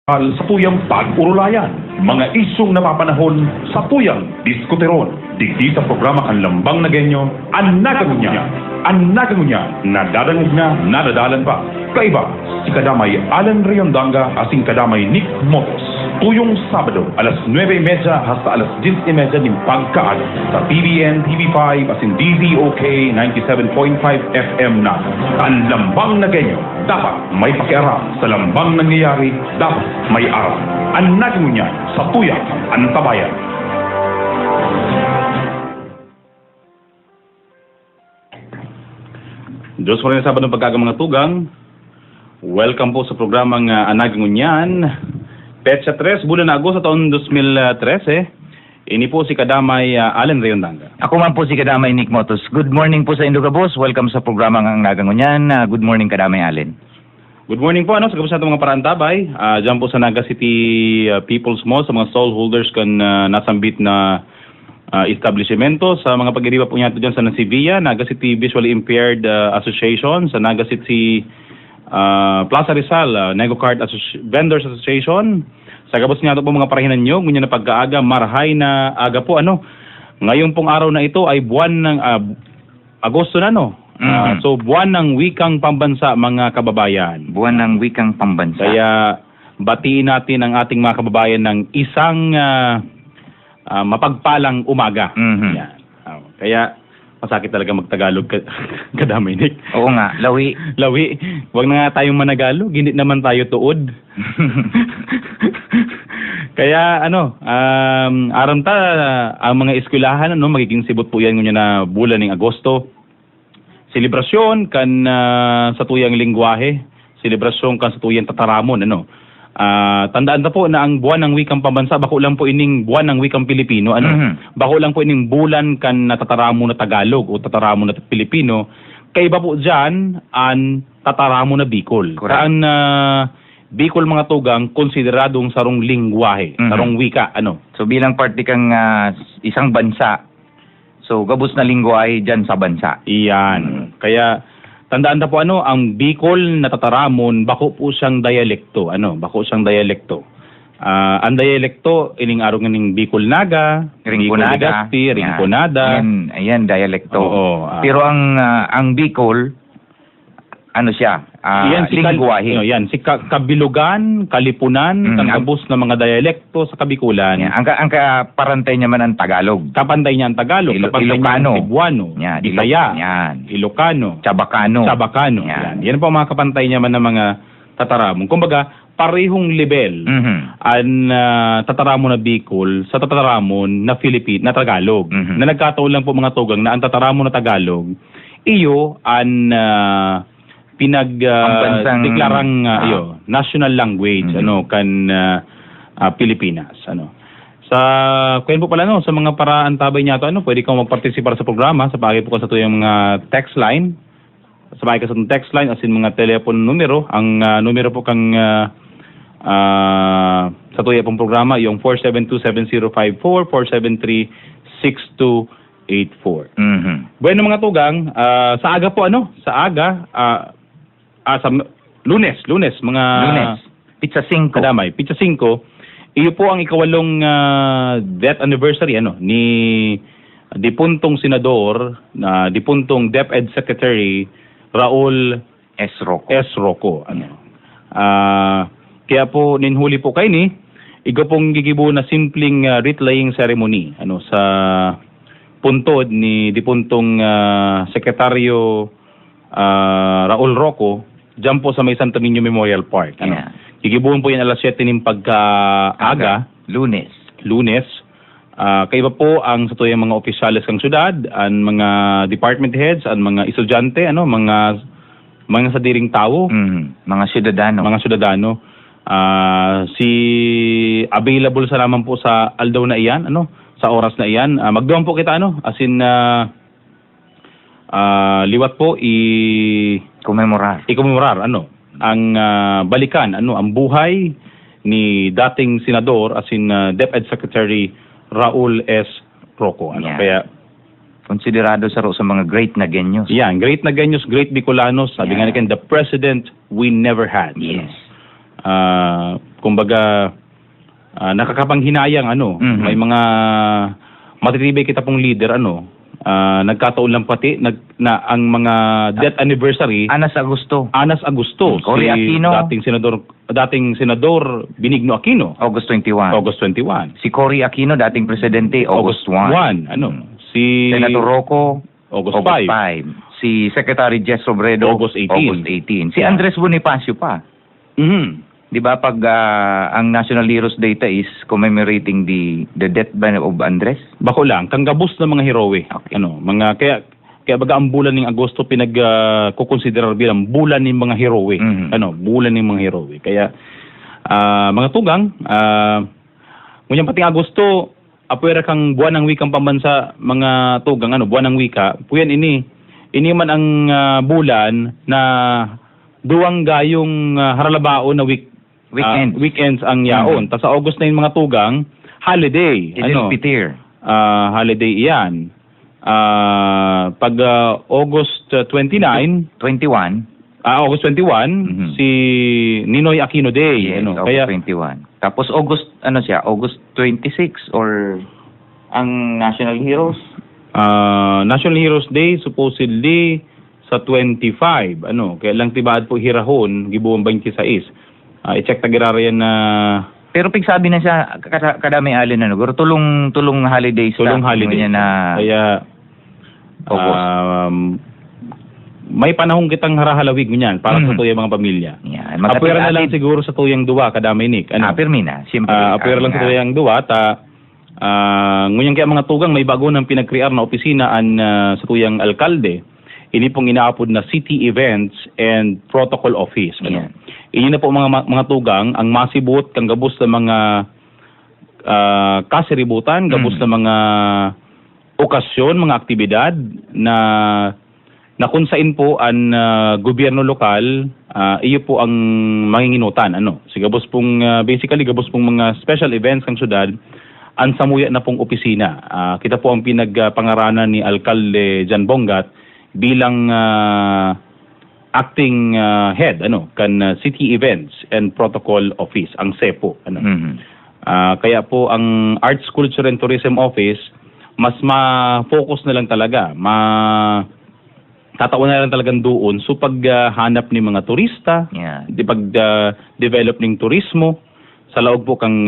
Sa tuyang pag-urulayan, mga isyong napapanahon sa tuyang diskuteron. Digdi sa programa ang Lambang Nagenyo, ang nagagunya, nadadangog na, nadadalan pa. Kaiba, si Kadamay Alan Riondanga, asing Kadamay Nick Motos. Tuyong Sabado, alas 9:30 hasta alas 10:30 ng pagkaan sa TVN, TV5, asin DZOK 97.5 FM na. Ang Lambang Nagenyo, dapat may pakiaram sa lambang nangyayari, dapat may aral. Ang nagunya sa tuyang antabayan. Diyos ko rin sa Sabado pagkagang mga tugang. Welcome po sa programang Anagunyan. Petsa 3, bulan na Agosto taon 2013. Ini po si Kadamay Alan Riondanga. Ako man po si Kadamay Nick Motos. Good morning po sa Induga Boss. Welcome sa programang Ang Nagangunyan. Good morning Kadamay Allen. Good morning po, sa kabus natin mga parantabay. Diyan po sa Naga City People's Mall, sa mga stallholders kan nasambit na establishmento, sa mga pag-iriba po niya dyan sa Nasivia, Naga City Visually Impaired Association, sa Naga City Plaza Rizal, Nego Card Vendors Association, sa kabus niya po mga parahinan nyo, ngunyan na pagkaaga, marhay na aga po, ngayon pong araw na ito ay buwan ng Agosto na, so buwan ng wikang pambansa mga kababayan. Buwan ng wikang pambansa. Kaya batiin natin ang ating mga kababayan ng isang mapagpalang umaga. Yan. Kaya masakit talaga magtagalog Kadamay Nick. Oo nga, lawi. Lawi. Huwag na nga tayong managalog, hindi naman tayo tuod. Kaya aram ta ang mga eskwelahan magiging sibot po yan ngunyan na bulan ng Agosto. Selebrasyon kan sa tuyang lingwahe, selebrasyon kan sa tuyang tataramon, tandaan na po na ang buwan ng wikang pambansa, bako lang po ining buwan ng wikang Pilipino, bako lang po ining bulan kan natataramo na Tagalog o tataramo na Pilipino, kaiba po dyan ang tataramo na Bicol. Saan Bicol mga tugang, konsideradong sarong lingwahe, sarong wika, So bilang parte kang isang bansa, so gabos na lingwahe dyan sa bansa. Iyan. Kaya tandaan na po ang Bicol na tataramon, bako po siyang dialekto. Bako siyang dialekto. Ang dialekto, ining araw ng Bicol Naga, Ringgonada, Bicol Legazpi, Ringgonada. Ayan, dialekto. Oo, pero ang Bicol, siya? Lingwahe. Yan, si Kabilugan, Kalipunan, kabus na mga dialekto sa Kabikulan. Yan. Ang kaparantay niya man ang Tagalog. Kapantay niya ang Tagalog, Ilocano, Cebuano, yan, Bisaya, yan, Ilocano, Chabacano. Yan. Yan po ang mga kapantay niya man ng mga tataramon. Kumbaga, parehong level ang tataramon na Bicol sa tataramon na na Tagalog. Na nagkataon lang po mga tugang na ang tataramon na Tagalog, iyo ang pinag-deklarang national language kan Pilipinas. Sa kuyen po pala sa mga paraan tabay niya pwede kang magpartisipar sa programa sa pagi po ka sa tuyang mga text line. Sabay ka sa text line asin mga telephone numero. Ang numero po kang sa tuyang pong programa yung 472-7054, 473-6284. Bueno mga tugang, sa aga po sa aga sa Lunes mga Lunes. Pizza 5. Kadamay, Pizza 5. Iyo po ang ikawalong death anniversary ni dipuntong senador na dipuntong DepEd Secretary Raul S. Rocco. Kaya po ninhuli po kay ni igo pong gigibo na simpleng wreath laying ceremony sa puntod ni dipuntong Sekretaryo Raul Rocco diyan po sa may Santo Niño Memorial Park. Gigibuon po yan alas 7 ng pagkaaga. Lunes. Kaiba po ang sa tuyang mga opisyales kang syudad, ang mga department heads, ang mga estudyante, mga sadiring tao, mga syudadano. Si available sa naman po sa aldaw na iyan, sa oras na iyan. Magduhan po kita, asin liwat po Ikomemorar, ang balikan, ang buhay ni dating senador, asin DepEd Secretary Raul S. Rocco. Kaya konsiderado sa mga great na genius. Yan, great na genius, great Bicolanos. Sabi nga natin, the president we never had. Yes. kumbaga nakakapanghinayang Mhm. may mga matitibay kita pong leader nagkataon lang pati na ang mga death anniversary Anas Agosto, Anas Agosto, Cory Aquino. dating senador Benigno Aquino, August 21. August 21. Si Cory Aquino, dating presidente, August 1. 1. Si Senator Rocco, August August 5. 5. Si Secretary Jess Robredo, August 18. August 18. Si Yeah. Andres Bonifacio pa. Mhm. 'Di ba pag ang National Heroes Day is commemorating the death of Andres? Bako lang, kang gabos ng mga heroe. Okay. Kaya baga ang bulan ng Agosto kukonsiderar bilang bulan ng mga heroe. Mhm. Bulan ng mga heroe. Kaya mga tugang, ngunyan pating Agosto, apwera kang buwan ng wikang pambansa, mga tugang, buwan ng wika. Puyan ini man ang bulan na duwang gayong haralabao na weekends ang yaon. Tas sa August na yung mga tugang, holiday. Idil Peter. Holiday iyan. Pag August 29, 21. August 21, Mhm. si Ninoy Aquino Day. Yes, August Kaya 21. Tapos August 26 or ang National Heroes? National Heroes Day supposedly sa 25. Kaya lang tibaad po hirahon, gibuong 26. I-check tagirara yan na Pero pigsabi na siya kadami alin guro tulong holidays tulong holiday. na Kaya August. may panahon kitang harahalawig niyan para sa Mhm. tuyang mga pamilya. Yeah, Apwera na lang siguro sa tuyang duwa kadamay Nick. Permina, siyempre. Apwera lang sa tuyang duwa ngunyan kaya mga tugang may bago ng pinag-crear na opisina sa tuyang alkalde. Ini pong inaapod na City Events and Protocol Office. Yan. Ini na po mga tugang ang masibot kang gabos ng mga kasiributan, gabos ng mga okasyon, mga aktibidad na kung saan po ang gobyerno lokal iyo po ang manginginutan. Gabos pong basically gabos pong mga special events kang syudad ang samuya na pong opisina. Kita po ang pinagpangaranan ni Alkalde Jan Bongat bilang acting head kan City Events and Protocol Office, ang CEPO. Mhm. Kaya po ang Arts, Culture and Tourism Office mas ma-focus na lang talaga, tataon na lang talagang doon so paghanap ni mga turista, Yeah. pag-develop ng turismo sa laog po kang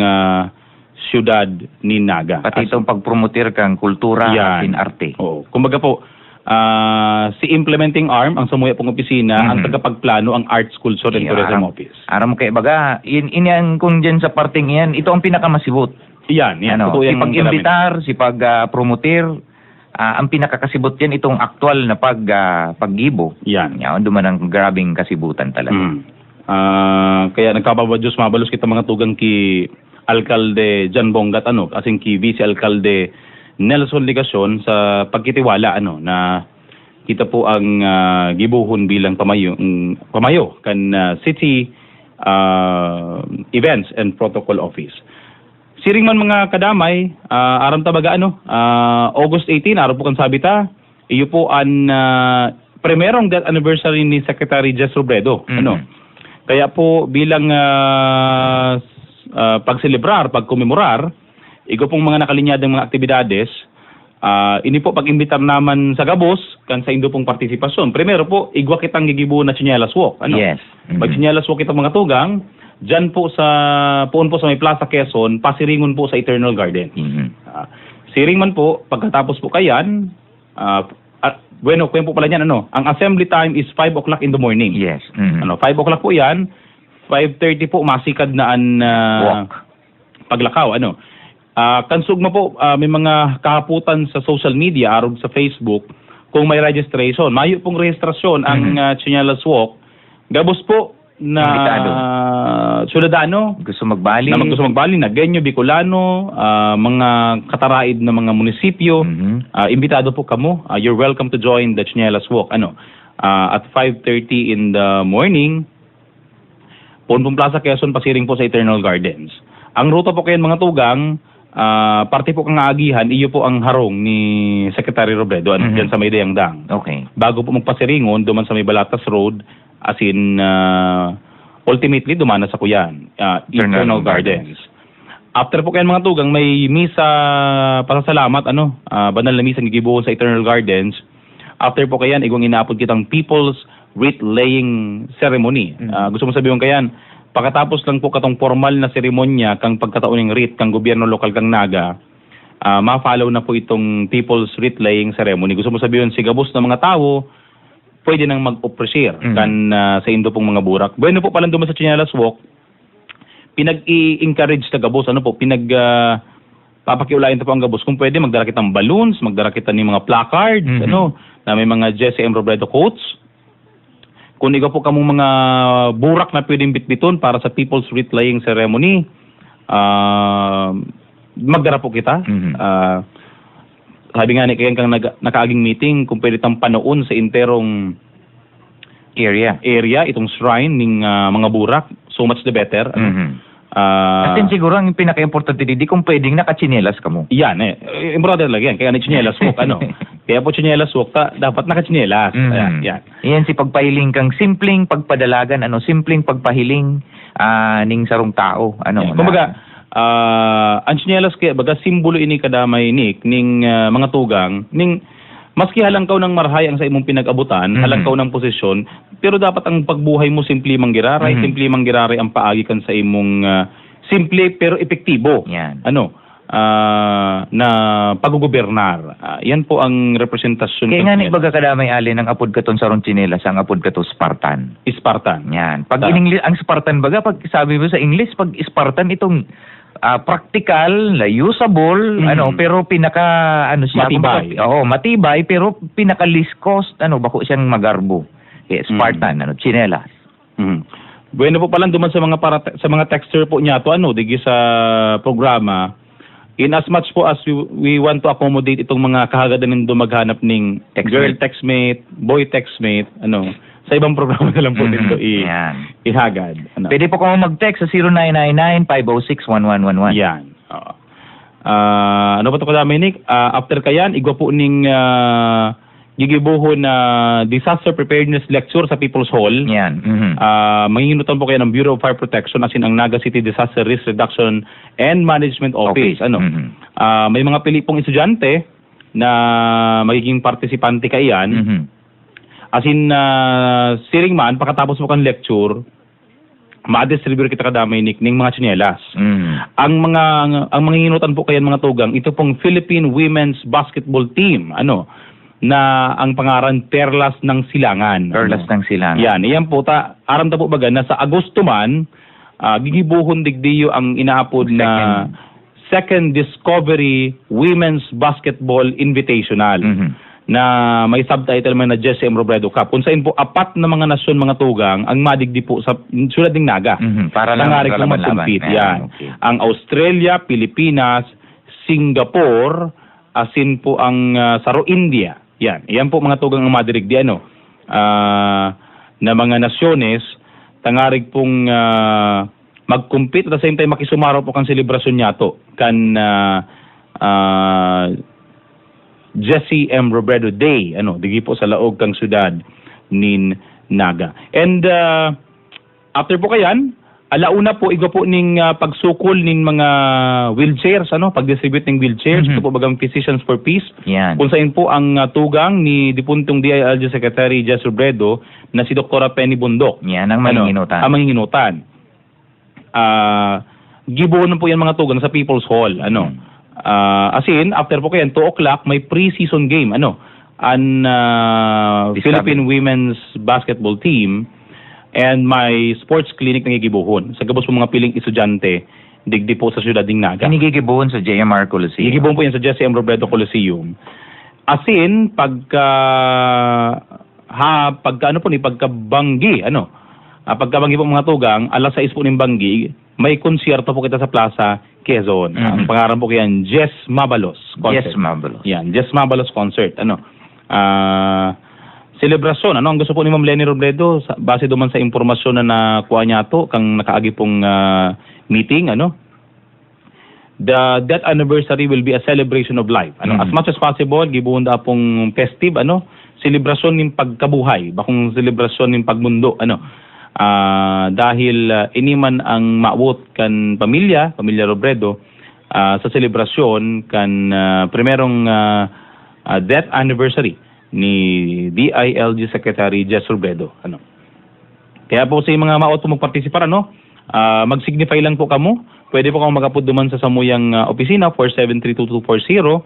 siyudad ni Naga. Pati itong pagpromoter kang kultura at arte. Oo. Kumbaga po, si implementing arm, ang samuya pong opisina, ang tagapagplano, ang Arts, Culture and Tourism Office. Aram mo kay baga, yan kung dyan sa parting yan, ito ang pinakamasibot. Yan. Totoo Si yung pag-imbitar, si pag-promoter, ang pinakakasibot yan itong aktual na paggibo. Yan. Yan, duman ang grabing kasibutan talaga. Kaya nagkapabadyos mabalos kita mga tugang ki Alkalde Jan Bongat kasing ki Vice Alkalde Nelson Ligacion sa pagkitiwala na kita po ang gibuhon bilang pamayo kan City Events and Protocol Office. Siring man mga kadamay, aram tabaga August 18 araw po kan sabita, iyo po ang primerong death anniversary ni Secretary Jess Robredo. Mhm. Kaya po bilang pagselebrar, pagkomemorar, igo pong mga nakalinyadang mga aktibidades, ini po pag-imbitar naman sa gabos kan sa indo pong partisipasyon. Primero po, igwa kitang gigibu na Chinelas Walk. Yes. Mhm. Pag Chinelas Walk kitang mga tugang, dyan po poon po sa may Plaza Quezon, pasiringon po sa Eternal Garden. Mhm. Siring man po, pagkatapos po kayan, kuyan po pala yan, ang assembly time is 5 o'clock in the morning. Yes. Mhm. 5 o'clock po yan, 5:30 po masikad na ang Walk. paglakaw. Kansugma po, may mga kahaputan sa social media, arog sa Facebook, kung may registration. Mayo pong registrasyon ang Chinelas Walk. Gabos po na Ciudadano Gusto magbali. na gusto magbali, na Genyo, Bicolano, mga kataraid na mga munisipyo. Mhm. Imbitado po kamo. You're welcome to join the Chinelas Walk. At 5:30 in the morning, Ponpon Plaza, Quezon, pasiring po sa Eternal Gardens. Ang ruta po kayo mga tugang, parte po kang aagihan, iyo po ang harong ni Secretary Robredo, dyan sa may Dayangdang. Okay. Bago po magpasiringon, duman sa may Balatas Road, as in ultimately dumana sa kuyan, Eternal Gardens. After po kayan mga tugang, may misa pasasalamat, banal na misa gigibuhon sa Eternal Gardens. After po kayan, igong inaapod kitang People's Wreath Laying Ceremony. Gusto mo sabihin kayan, pagkatapos lang po katong formal na seremonya kang pagkataon ng wreath kang gobyerno lokal kang Naga, ma-follow na po itong People's Wreath Laying Ceremony. Gusto mo sabihin, sigabos ng mga tao, pwede nang mag-appreciate kan sa indo pong mga burak. Bueno po palang duman sa Chinelas Walk, pinag-i-encourage na gabos, papakiulayan na po ang gabos. Kung pwede, magdala kitang balloons, magdala kita ng mga placards, na may mga Jesse M. Robredo quotes. Kung ikaw po kamong mga burak na pwedeng bitbiton para sa People's Wreath Laying Ceremony, magdara po kita. Sabi nga ni kayan kang nakaaging meeting, kung pwede tang panoon sa interong area itong shrine ng mga burak, so much the better. At din siguro ang pinaka-importante di kung pwedeng nakachinelas ka mo. Yan brother lagi yan, kaya chinelas walk kaya po chinelas walk dapat nakachinelas. Yan. Yan si pagpahiling kang simpleng pagpadalagan, simpleng pagpahiling ning sarong tao, Kumbaga, ang chinelas kaya baga simbolo ini kadamay ning mga tugang ning maski halangkaw ng marhay ang sa imong pinag-abutan, halangkaw ng posisyon, pero dapat ang pagbuhay mo simple manggiraray, simple manggiraray ang paagi kan sa imong simple pero epektibo. Yan. Na paggugobernar. Yan po ang representasyon. Kaya nga baga kadamay alin ang apod katon sarong chinelas, ang apod kato Spartan. Spartan. Yan. Pag in English, ang Spartan baga, pag sabi mo sa English, pag Spartan itong practical, usable, pero pinaka siya matibay. Matibay pero pinaka least cost, bako siyang magarbo. Spartan, chinelas. Bueno po palang duman sa mga texture po niya to digi sa programa. In as much po as we want to accommodate itong mga kahagadan ng dumaghanap ning girl textmate, boy textmate, sa ibang programa na lang po dito ihagad. Pwede po kamo mag-text sa 0999-506-1111. Yan. Ano pa ito ka Dominic? After kayan, igwa po ning gigibuho na disaster preparedness lecture sa People's Hall. Yan. Manginginutan po kayo ng Bureau of Fire Protection as in ang Naga City Disaster Risk Reduction and Management Office. May mga pili pong estudyante na magiging partisipante kayan. As in, siring man, pagkatapos mo kang lecture, ma-distribute kita kadamay ning mga tsinelas. Ang manginginutan po kayan mga tugang, ito pong Philippine Women's Basketball Team, na ang pangaran Perlas ng Silangan. Perlas ng Silangan. Yan, iyan po aram ta po baga na sa Agosto man, gigibuhon digdiyo ang inaapod na Second Discovery Women's Basketball Invitational. Na may subtitle man na Jesse M. Robredo Cup. Kung saan po, 4 na mga nasyon, mga tugang, ang madigdi po sa sulad ng Naga. Para lang mag-compete. Yan. Ang Australia, Pilipinas, Singapore, asin po ang Saro India. Yan. Yan po mga tugang ang madirigdi, na mga nasyones, tangarig pong mag-compete at the same time makisumaro po kang selebrasyon niya to. Kan Jesse M. Robredo Day, digi po sa laog kang syudad nin Naga. And after po kayan, alauna po igo po ning pagsukol ning mga wheelchairs, pag-distribute ning wheelchairs, ito po bagang Physicians for Peace. Yan. Kung saan po ang tugang ni Dipuntong DILG Secretary Jesse Robredo na si Dr. Penny Bundok. Yan ang manginginutan. Ang manginginutan. Gibuhon po yan mga tugang sa People's Hall, as in, after po kayan, 2 o'clock, may pre-season game, Philippine Women's Basketball Team and may sports clinic na gigibuhon. Sa gabos po mga piling estudyante, digdi po sa syudad ng Naga. Inigigibuhon sa JMR Coliseum. Gigibuhon po yan sa Jesse M. Robredo Coliseum. As in, pagkabanggi, pagkabanggi po mga tugang, alas 6 po ng banggi, may konsyerto po kita sa Plaza Quezon. Ang pangalan po kayan, Jess Mabalos Concert. Jess Mabalos. Yan, Jess Mabalos Concert. Selebrasyon. Ang gusto po ni Ma'am Lenny Robredo, base duman sa impormasyon na nakuha niya to, kang nakaagi pong meeting, the death anniversary will be a celebration of life. As much as possible, gibuhon da pong festive, selebrasyon ng pagkabuhay, bakong selebrasyon ng pagmundo, Dahil iniman ang maawot kan pamilya Robredo, sa selebrasyon kan primerong death anniversary ni DILG Secretary Jess Robredo. Kaya po sa mga maawot po magpartisipar, mag-signify lang po kamo. Pwede po kang mag-upload duman sa samuyang opisina 4732240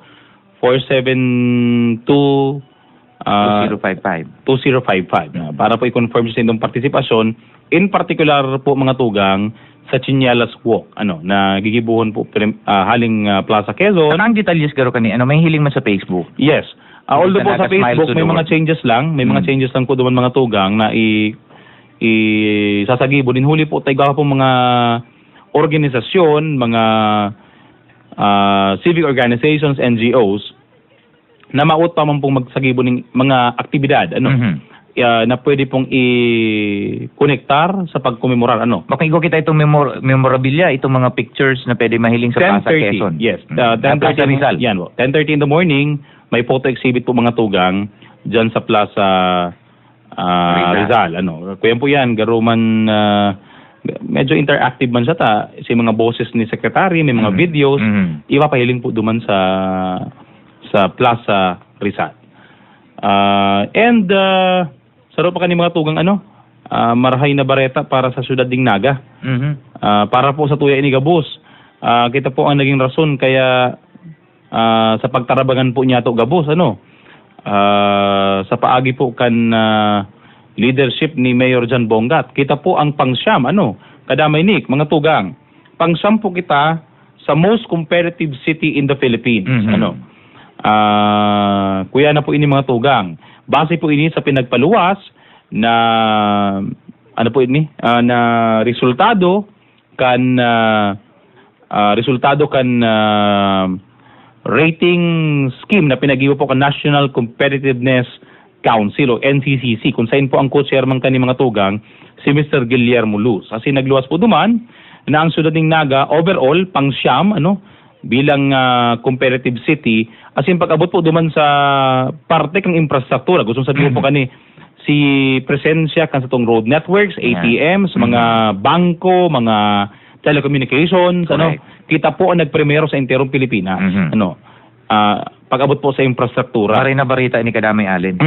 472 2055. para po i-confirm sa inyong partisipasyon, in particular po mga tugang sa Chinielas Walk, na gigibuhon po haling Plaza Quezon. Saka ang detalyes garo kani, may hiling man sa Facebook. Yes. Although po sa Dalaga Smile Facebook to may the mga World. changes lang, po duman mga tugang na sasagibo din huli po tayo po mga organisasyon, mga civic organizations, NGOs na maut pa man pong magsagibo ng mga aktibidad na pwede pong i-connectar sa pagkomemorar Makigo kita itong memorabilia, itong mga pictures na pwede mahiling sa Plaza 10:30. Quezon. Yes. Plaza Rizal. Yan po. 10:30 in the morning, may photo exhibit po mga tugang diyan sa Plaza Rizal. Kuya po yan, garuman medyo interactive man siya si mga boses ni secretary, may mga videos, ipapahiling po duman sa Plaza Rizal. Saro pa kani mga tugang marahay na bareta para sa syudad ding Naga. Para po sa tuya ini gabos. Kita po ang naging rason kaya sa pagtarabangan po niya to gabos sa paagi po kan leadership ni Mayor Jan Bongat. Kita po ang pangsyam kadamay Nick, mga tugang. Pangsyam po kita sa most competitive city in the Philippines. Kuya na po ini mga tugang. Base po ini sa pinagpaluwas na na resultado kan rating scheme na pinag-iwa po kan National Competitiveness Council o NCCC, kung saan po ang co-chairman kani mga tugang si Mr. Guillermo Luz. Kasi nagluwas po duman na ang syudad ng Naga overall pangsyam bilang competitive city, as in pag-abot po duman sa parte ng infrastruktura. Gusto sabihin po kani si presensya kan sa tong road networks, ATMs, mga bangko, mga telecommunications, Correct. kita po ang nagpremero sa enterong Pilipinas. Pag-abot po sa infrastruktura. Maray na barita ni kadamay Allen.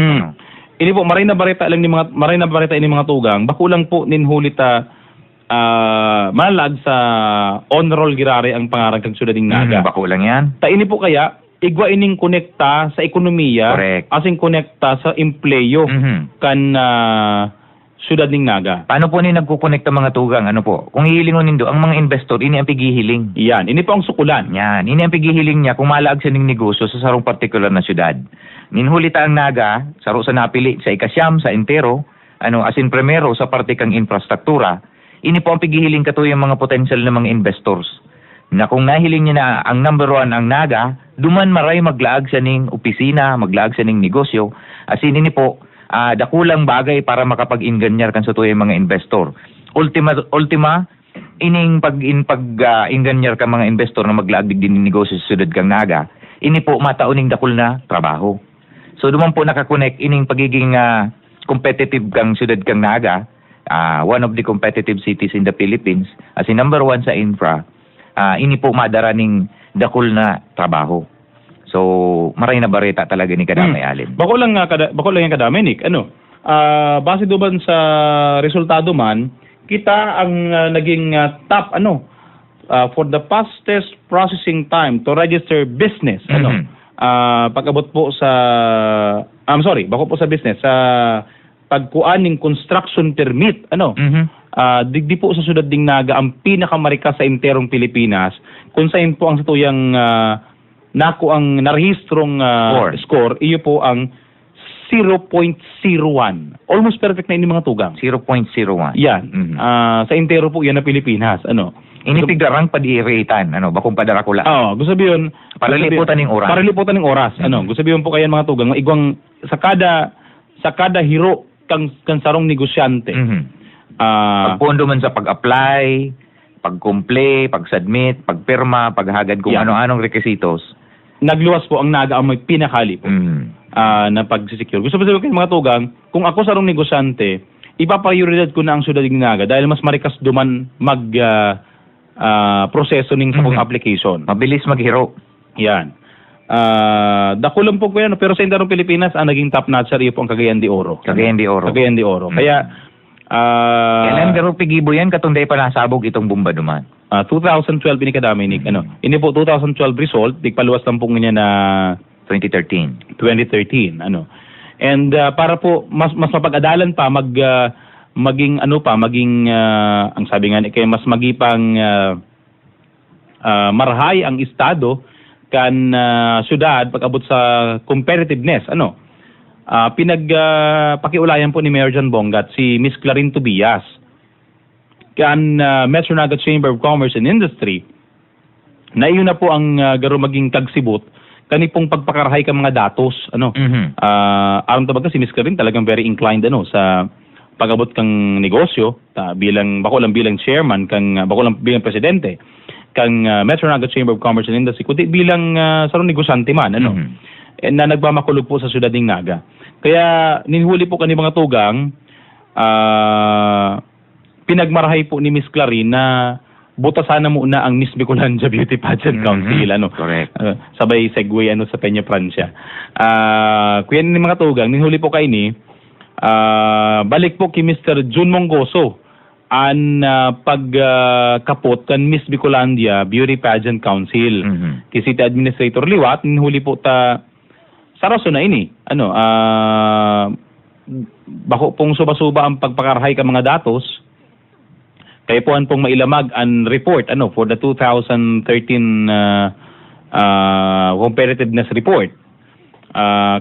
Ini po maray na bareta ini mga tugang. Bakulang po ninhulita malag sa on-roll girare ang pangarang kang syudad ng Naga. Bako lang yan. Ta ini po kaya igwa ining konekta sa ekonomiya, Correct. asing konekta sa empleyo kan syudad ng Naga. Paano po ni nagkukonekta mga tugang? Kung hihilingon nindo, ang mga investor, ini ang pigihiling. Iyan, ini po ang sukulan. Yan, ini ang pigihiling niya kung malaag sa ning negosyo sa sarong partikular na syudad. Ninhulita ang Naga, saro sa napili, sa ikasyam, sa entero, asin primero sa parte kang infrastruktura, ini po ang pigihiling katuyang mga potential na mga investors. Na kung nahiling niya na ang number 1 ang Naga, duman maray maglaag sa ning opisina, maglaag sa ning negosyo, asin ini po, dakulang bagay para makapag-inganyar kan sa tuyang mga investor. Ultima, ining pag-inganyar ka mga investor na maglaag din ng negosyo sa sudad kang Naga, ini po matauning dakul na trabaho. So duman po nakakonect ining pagiging competitive kang sudad kang Naga, one of the competitive cities in the Philippines, as in number 1 sa infra, ini po madaraning dakul na trabaho. So, maray na bareta talaga ni kadamay Allen. Bako lang yung kadamay Nick. Base duman sa resultado man, kita ang naging top for the fastest processing time to register business. Pag-abot po sa bako po sa business sa pagkuan ng construction permit, digdi po sa syudad ding Naga ang pinakamarikas sa enterong Pilipinas, kung saan po ang satuyang nako ang narehistrong score, iyo po ang 0.01. Almost perfect na ini mga tugang. 0.01. Yan. Sa entero po yan na Pilipinas. Inipigarang padi-ratean, bakong padarakula. Gusto sabihin Paliliputan ng oras. Paliliputan ng oras. Gusto sabihin po kayan mga tugang, igwang sa kada hiro kang sarong negosyante. Pagpondo man sa pag-apply, pag-complete, pag-submit, pagpirma, paghagad kung ano-anong requisitos. Nagluwas po ang Naga ang may pinakali po na pag-secure. Gusto ba sabihin kayo mga tugang, kung ako sarong negosyante, ipaprioridad ko na ang syudad ng Naga dahil mas marikas duman proseso ng sa Mhm. application. Mabilis maghiro. Yan. Dako lang po ko yan, pero sa Indarong Pilipinas, ang naging top notcher iyo po ang Cagayan de Oro. Cagayan de Oro. Cagayan de Oro. Mhm. Kaya, Kailan garo pigibo yan katunday pa nasabog itong bomba duman? 2012 ini kadami ni ano. Ini po 2012 result, tigpaluwas lang po niya na 2013. 2013 ano. And para po mas mapag-adalan pa maging ang sabi nga ni kay mas magipang marhay ang estado kan syudad pag-abot sa competitiveness ano. Pakiulayan po ni Mayor John Bongat si Miss Clarin Tobias kan Metro Naga Chamber of Commerce and Industry na iyon na po ang garo maging tagsibot kani pong pagpakarahay ka mga datos ano. Mhm. Aron tabaga si Miss Clarin talagang very inclined ano sa pag-abot kang negosyo bako lang bilang chairman bako lang bilang presidente kang Metro Naga Chamber of Commerce and Industry kundi bilang sarong negosyante man ano. Mhm. Na nagmamakulog po sa syudad ng Naga. Kaya ninhuli po kani mga tugang pinagmarahay po ni Miss Clarin na butasan na muna ang Miss Bicolandia Beauty Pageant Mhm. Council ano. Correct. Sabay segue ano sa Peña Francia. Kuya ni mga tugang ninhuli po kay ni balik po kay Mr. Jun Mongoso an pagkapot kan Miss Bicolandia Beauty Pageant Council. Mhm. Kay City Administrator Liwat ninhuli po ta sa rason na ini ano bako pong suba-suba ang pagpakarahay ka mga datos kaya po pong mailamag ang report ano for the 2013 competitiveness report.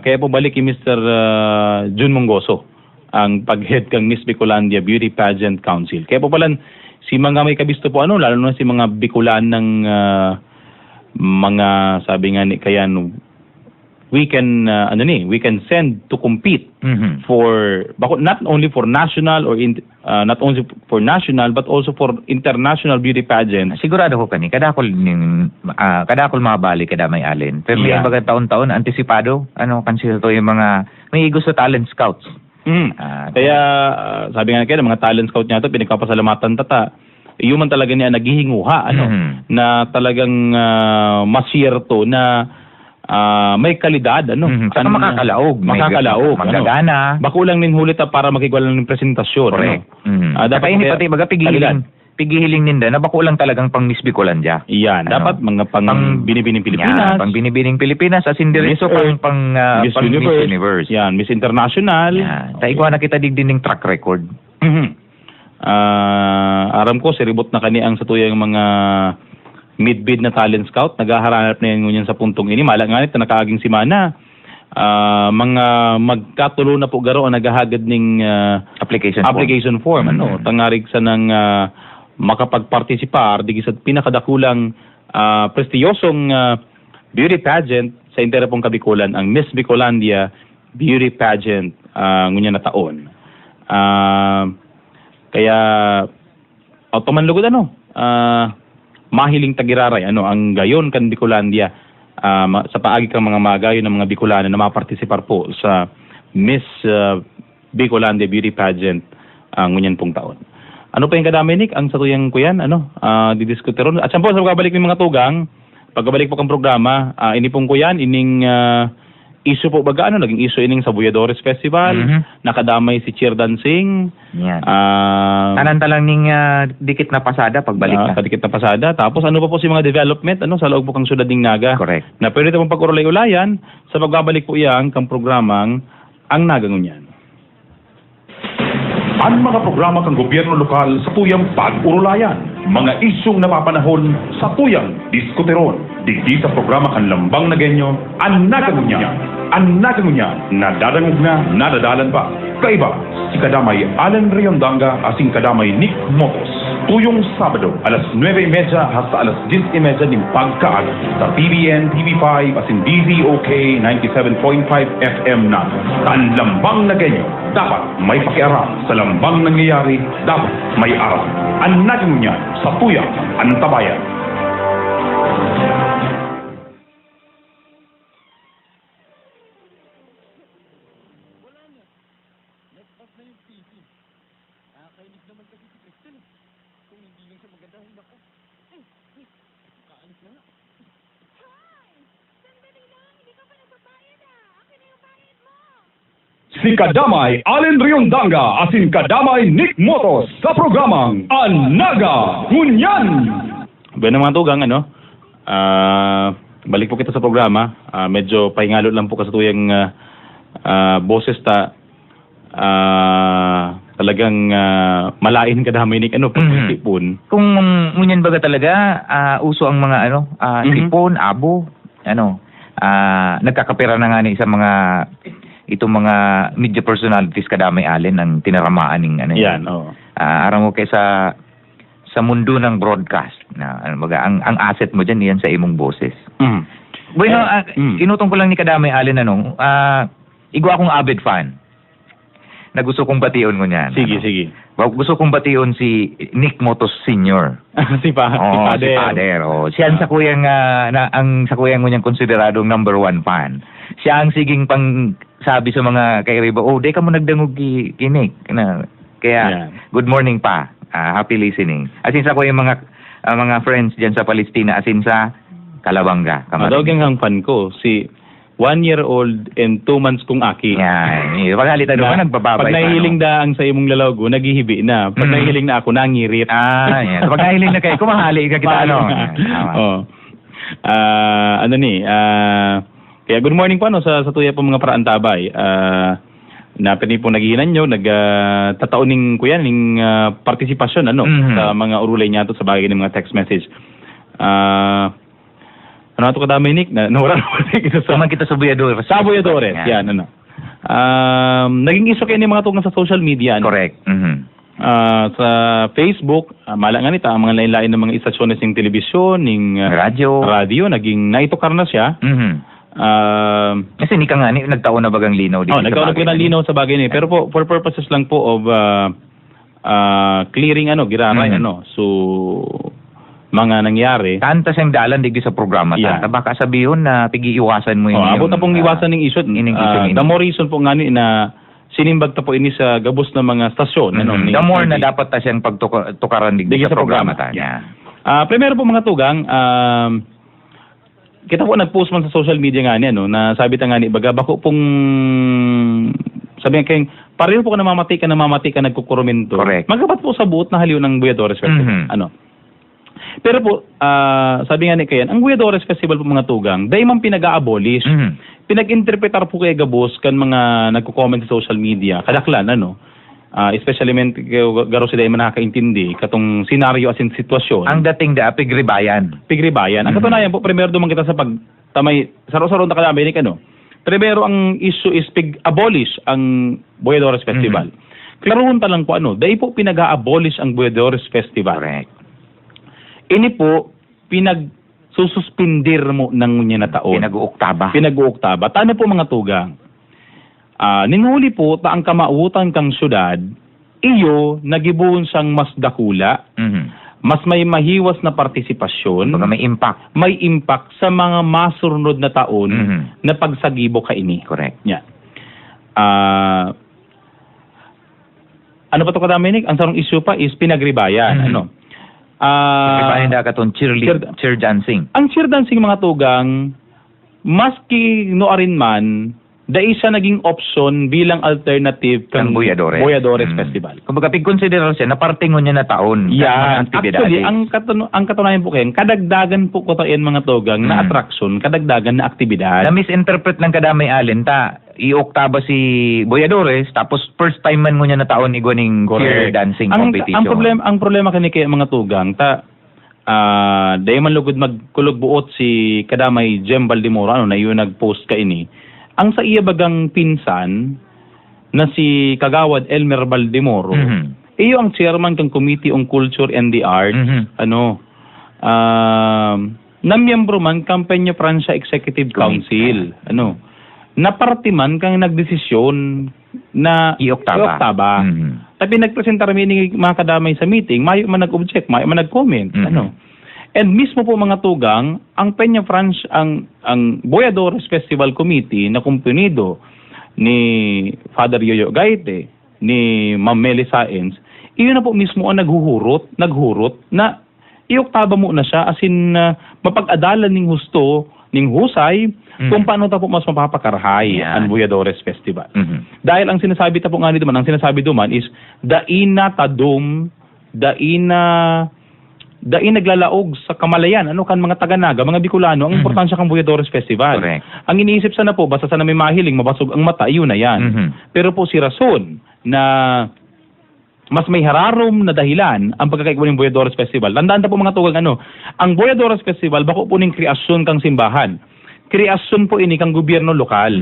Kaya po balik kay Mr. Jun Mongoso ang pag-head kang Miss Bicolandia Beauty Pageant Council. Kaya po pala si mga may kabisto po ano lalo na si mga Bicolan ng mga sabi nga ni kaya we can send to compete Mhm. for not only for national or not only for national but also for international beauty pageant. Sigurado ko kani kadakol mabalik kada may alin. Pero may Yeah. baga taon-taon antisipado kansil to yung mga may gusto talent scouts. Kaya sabi nga kaya mga talent scout niya to pinagpapasalamatan tata. Iyon man talaga niya naghihinguha Mhm. na talagang masierto na may kalidad Mhm. Saka makakalaog. Magagana. Bako lang ninhulit para makigwala ng presentasyon. Correct. Ano? Dapat Dapat ini kaya- pati baga pigihiling ninda na bako lang talagang pang Miss Bicolandia. Iyan, dapat mga binibining Pilipinas. Pang binibining Pilipinas as in diretso Miss Earth, pang Miss pang Miss Universe. Universe. Yan, Miss International. Yan. Taigwa na kita digdining track record. Aram ko, siribot na kani ang satuyang mga mid-bid na talent scout. Nagaharanap na yan ngunyan sa puntong ini. Malang nga nito, nakaaging simana. Mga magkatulo na po garo ang naghahagad ng application form. Ano, tangarig sa nang makapagpartisipar digi sa pinakadakulang prestiyosong beauty pageant sa interepong Kabikulan, ang Miss Bicolandia Beauty Pageant ngunyan na taon. Kaya automanlugod mahiling tagiraray ang gayon kan Bicolandia sa paagi kang mga magayon ng mga Bicolano na mapartisipar po sa Miss Bicolandia Beauty Pageant ngunyan pong taon. Ano pa yung kadami, Nick? Ang satuyang ko yan, didiskutir ron. At siyempre, sa pagkabalik ng mga tugang, pagkabalik po kang programa, ini pong ko yan, ining issue po baga, naging issue ining sa Buyadores Festival, nakadamay si Cheer Dancing, Yan. Tanan talang ning dikit na pasada pagbalik na. kadikit na pasada. Tapos ano pa po si mga development, sa loob po kang syudad ng Naga, Correct. na pwede pong pag-urulay-ulayan sa pagbabalik po iyang kang programang ang Naga ngunyan. Ang mga programa kang gobyerno lokal sa tuyang pag-urulayan. Mga isyong napapanahon sa tuyang diskuteron. Digdi sa programa kan Lambang Nagenyo, ang Nagangunyan. Ang Nagangunyan, nadadangog na, nadadalan pa. Kaiba, si Kadamay Alan Riondanga asing Kadamay Nick Motos. Tuyong Sabado, alas 9:30 hasta alas 10:30 ng pagkaag sa PBN, TV5, asin DZOK 97.5 FM na. Ang Lambang Nagenyo, dapat may pakiaram sa lambang nangyayari, dapat may aral. Ang Nagangunyan, sa tuyang antabayan. Si Kadamay Allen Riondanga asin Kadamay Nick Motos sa programang Anaga Ngunyan. Bueno mga tugang, balik po kita sa programa. Medyo pahingalot lang po kasatuyang boses talagang malain kadamay ni pagkatipon. Kung ngunyan baga talaga, uso ang mga sipon, abo, nagkakapera na nga ni sa mga itong mga media personalities kadamay Allen ang tinaramaan ng Yan, oo. aram mo kay sa mundo ng broadcast na baga ang asset mo diyan yan sa imong boses. Bueno, inutong ko lang ni kadamay Allen igwa akong avid fan. Na gusto kong bation ko niyan. Sige. Gusto kong bation si Nick Motos Sr. si Father. Siya ang sa kuyang sa kuyang niyang konsideradong number 1 fan. Siya ang siging pang sabi sa mga kairiba, di ka mo nagdangog kinik. Kaya, Yeah. good morning pa. Happy listening. Asin sa kuyang mga friends diyan sa Palestina, asin sa Calabanga. Madawgang ang fan ko, si 1-year-old and 2 months kong aki. Yan. Paghalita doon, nagbababay Pag nahihiling daang sa imong lalago, naghihibi na. Pag nahihiling na ako, nangirit. Yan. Pag nahihiling na kayo, kumahali ka kita, Kaya good morning po sa tuya po mga Praantabay. Na pwede po naghihinan nyo, tatauning ko yan, ng partisipasyon sa mga urulay niya sa bagay ng mga text message. Ano ito kadamay, Nick? Nawala kita sa... Tuman kita sa Buyadores. Sa Buyadores, yan. Naging iso kayo ng mga tugang sa social media. Correct. Sa Facebook, mala nga nita, ang mga lain-lain ng mga istasyones ng telebisyon, ng radio, naging naitukar na siya. Kasi ni ka nga, nagtaon na bagang linaw dito. Nagtaon na po ng linaw sa bagay niya. Pero po, for purposes lang po of clearing giraray, so mga nangyari. Tanta siyang dalan digdi sa programa. Yeah. Tanta baka sabihin na pigi-iwasan mo yung... abot na pong iwasan ng issue. The more reason po nga na sinimbag ta po ini sa gabos ng mga stasyon. The more na dapat ta siyang pagtukaran digdi sa programa. Primero po mga tugang, kita po nag-post man sa social media nga niya, na sabi ta nga ni, baga, bako pong, sabi nga kayong, pareho po ka namamati ka nagkukurumento. Correct. Magapat po sa buot na haliw ng Buyadores Festival. Pero po, sabi nga ni Kayan, ang Buyadores Festival po mga tugang, dahil man pinag-a-abolish, pinag-interpretar po kay Gabos kan mga nagko-comment sa social media, kadaklan, especially garo sila yung nakakaintindi katong senaryo as in sitwasyon. Ang dating pigribayan. Ang katunayan po, primero duman kita sa pagtamay, saro-saro na kadamay ni primero ang issue is abolish ang Buyadores Festival. Klaruhon ta lang po dahil po pinag-a-abolish ang Buyadores Festival. Correct. Ini po, pinagsususpindir mo ng ngunya na taon. Pinag-uuktaba. Tano po mga tugang? Ninghuli po, taang kamautan kang syudad, iyo, nagibuon siyang mas dakula, mas may mahiwas na partisipasyon, may impact sa mga masunod na taon na pagsagibo ka ini. Correct. Yeah. Ano pa ito kadaminig? Ang sarong issue pa is pinagribayan. Cheer dancing. Ang cheer dancing mga tugang, maski noarin man, dahil siya naging option bilang alternative kang Buyadores Festival. Kumbaga, pig-consider siya na parting niya na taon. Actually, ang katunayan po kayo, kadagdagan po ko tayo mga tugang na attraction, kadagdagan na aktibidad. Na-misinterpret ng kadamay Allen, i-oktaba si Buyadores, tapos first time man niya na taon igwaning cheer dancing competition. Ang problema kani kay mga tugang, dahil man lugod magkulog buot si kadamay Jem Baldimoro, na yun nag-post ka ini. Ang sa iya bagang pinsan na si Kagawad Elmer Baldimoro, iyo ang chairman ng Committee on Culture and the Arts, na miyembro man Campanya Francia Executive Council, na parte man kang nagdesisyon na i-oktaba. Tapi nagpresentar ni mga kadamay sa meeting, mayo man nag-object, mayo man nag-comment, And mismo po mga tugang, ang Peña France, ang Buyadores Festival Committee na kumpunido ni Father Yoyo Gaite, ni Ma'am Meli Saenz, iyon na po mismo ang naghurot na ioktaba mo na siya, as in, mapag-adalan ning husto, ning husay, kung paano ta po mas mapapakarahay Yan. ang Buyadores Festival. Mhm. Dahil ang sinasabi ta po nga nito man, ang sinasabi duman is, daina tadum, daina naglalaog sa kamalayan, ano kan mga taga-Naga, mga Bicolano, ang Mhm. importansya kang Buyadores Festival. Correct. Ang iniisip sana po, basta sana may mahiling, mabasog ang mata, yun na yan. Mhm. Pero po si Rason na mas may hararom na dahilan ang pagkakaigwa ng Buyadores Festival. Tandaan ta po mga tugang ang Buyadores Festival, bako po ning kreasyon kang simbahan. Kreasyon po ini kang gobyerno lokal.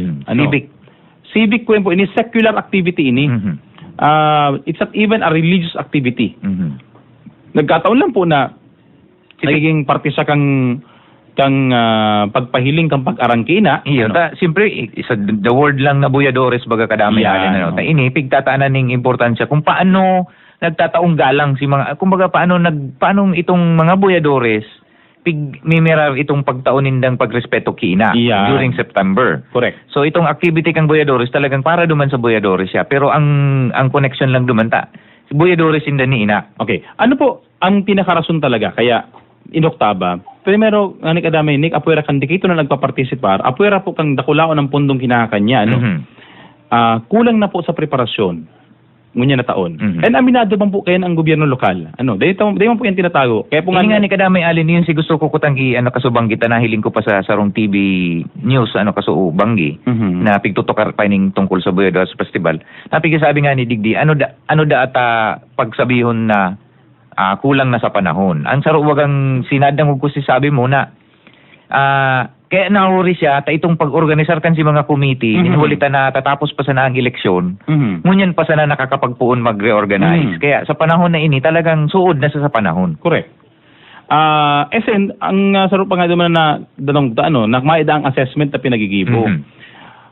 Civic po ini, secular activity ini. Mhm. It's not even a religious activity. Mhm. Nagkataon lang po na nagiging parte siya kang pagpahiling kang pag-arangkina. Iyo, siyempre, isa the word lang na Buyadores baga kadami Yan, alin, no. Ta ini pigtataanan ning importansya kung paano nagtataong galang si mga kumbaga paano itong mga Buyadores mimirar itong pagtaonindang pagrespeto kina Yan. during September. Correct. So itong activity kang Buyadores talagang para duman sa Buyadores siya, pero ang connection lang duman si Buyadores inda ni ina. Okay. Ano po ang pinakarason talaga kaya inoktaba? Primero, ni kadamay Nick, apuera kan dikito na nagpapartisipar, apuera po kang dakulaon ng pundong kinakanya, no? Mhm. Kulang na po sa preparasyon ngunya na taon. Mhm. And aminado man po kayan ang gobyerno lokal. Dahil man po yan tinatago. Kaya po Ini nga ni kadamay alin yun si gusto ko kutang kasubang kita na hiling ko pa sa Sarong TV News kasubanggi. Mhm. Na pigtutukar pa ning tungkol sa Buyadores Festival. Napigisabi nga ni Digdi, ano da ata pagsabihon na kulang na sa panahon. Ang saruwagang sinadang ko si sabi mo na kaya nahuri siya ta itong pag-organisar kan si mga committee, Mhm. inulitan na tatapos pa sana ang eleksyon. Mhm. Ngunyan pa sana nakakapagpuon mag-reorganize. Mhm. Kaya sa panahon na ini talagang suod na sa panahon. Correct. SN, ang sarap pa nga naman na nakmaida ang assessment na pinagigibo. Mhm.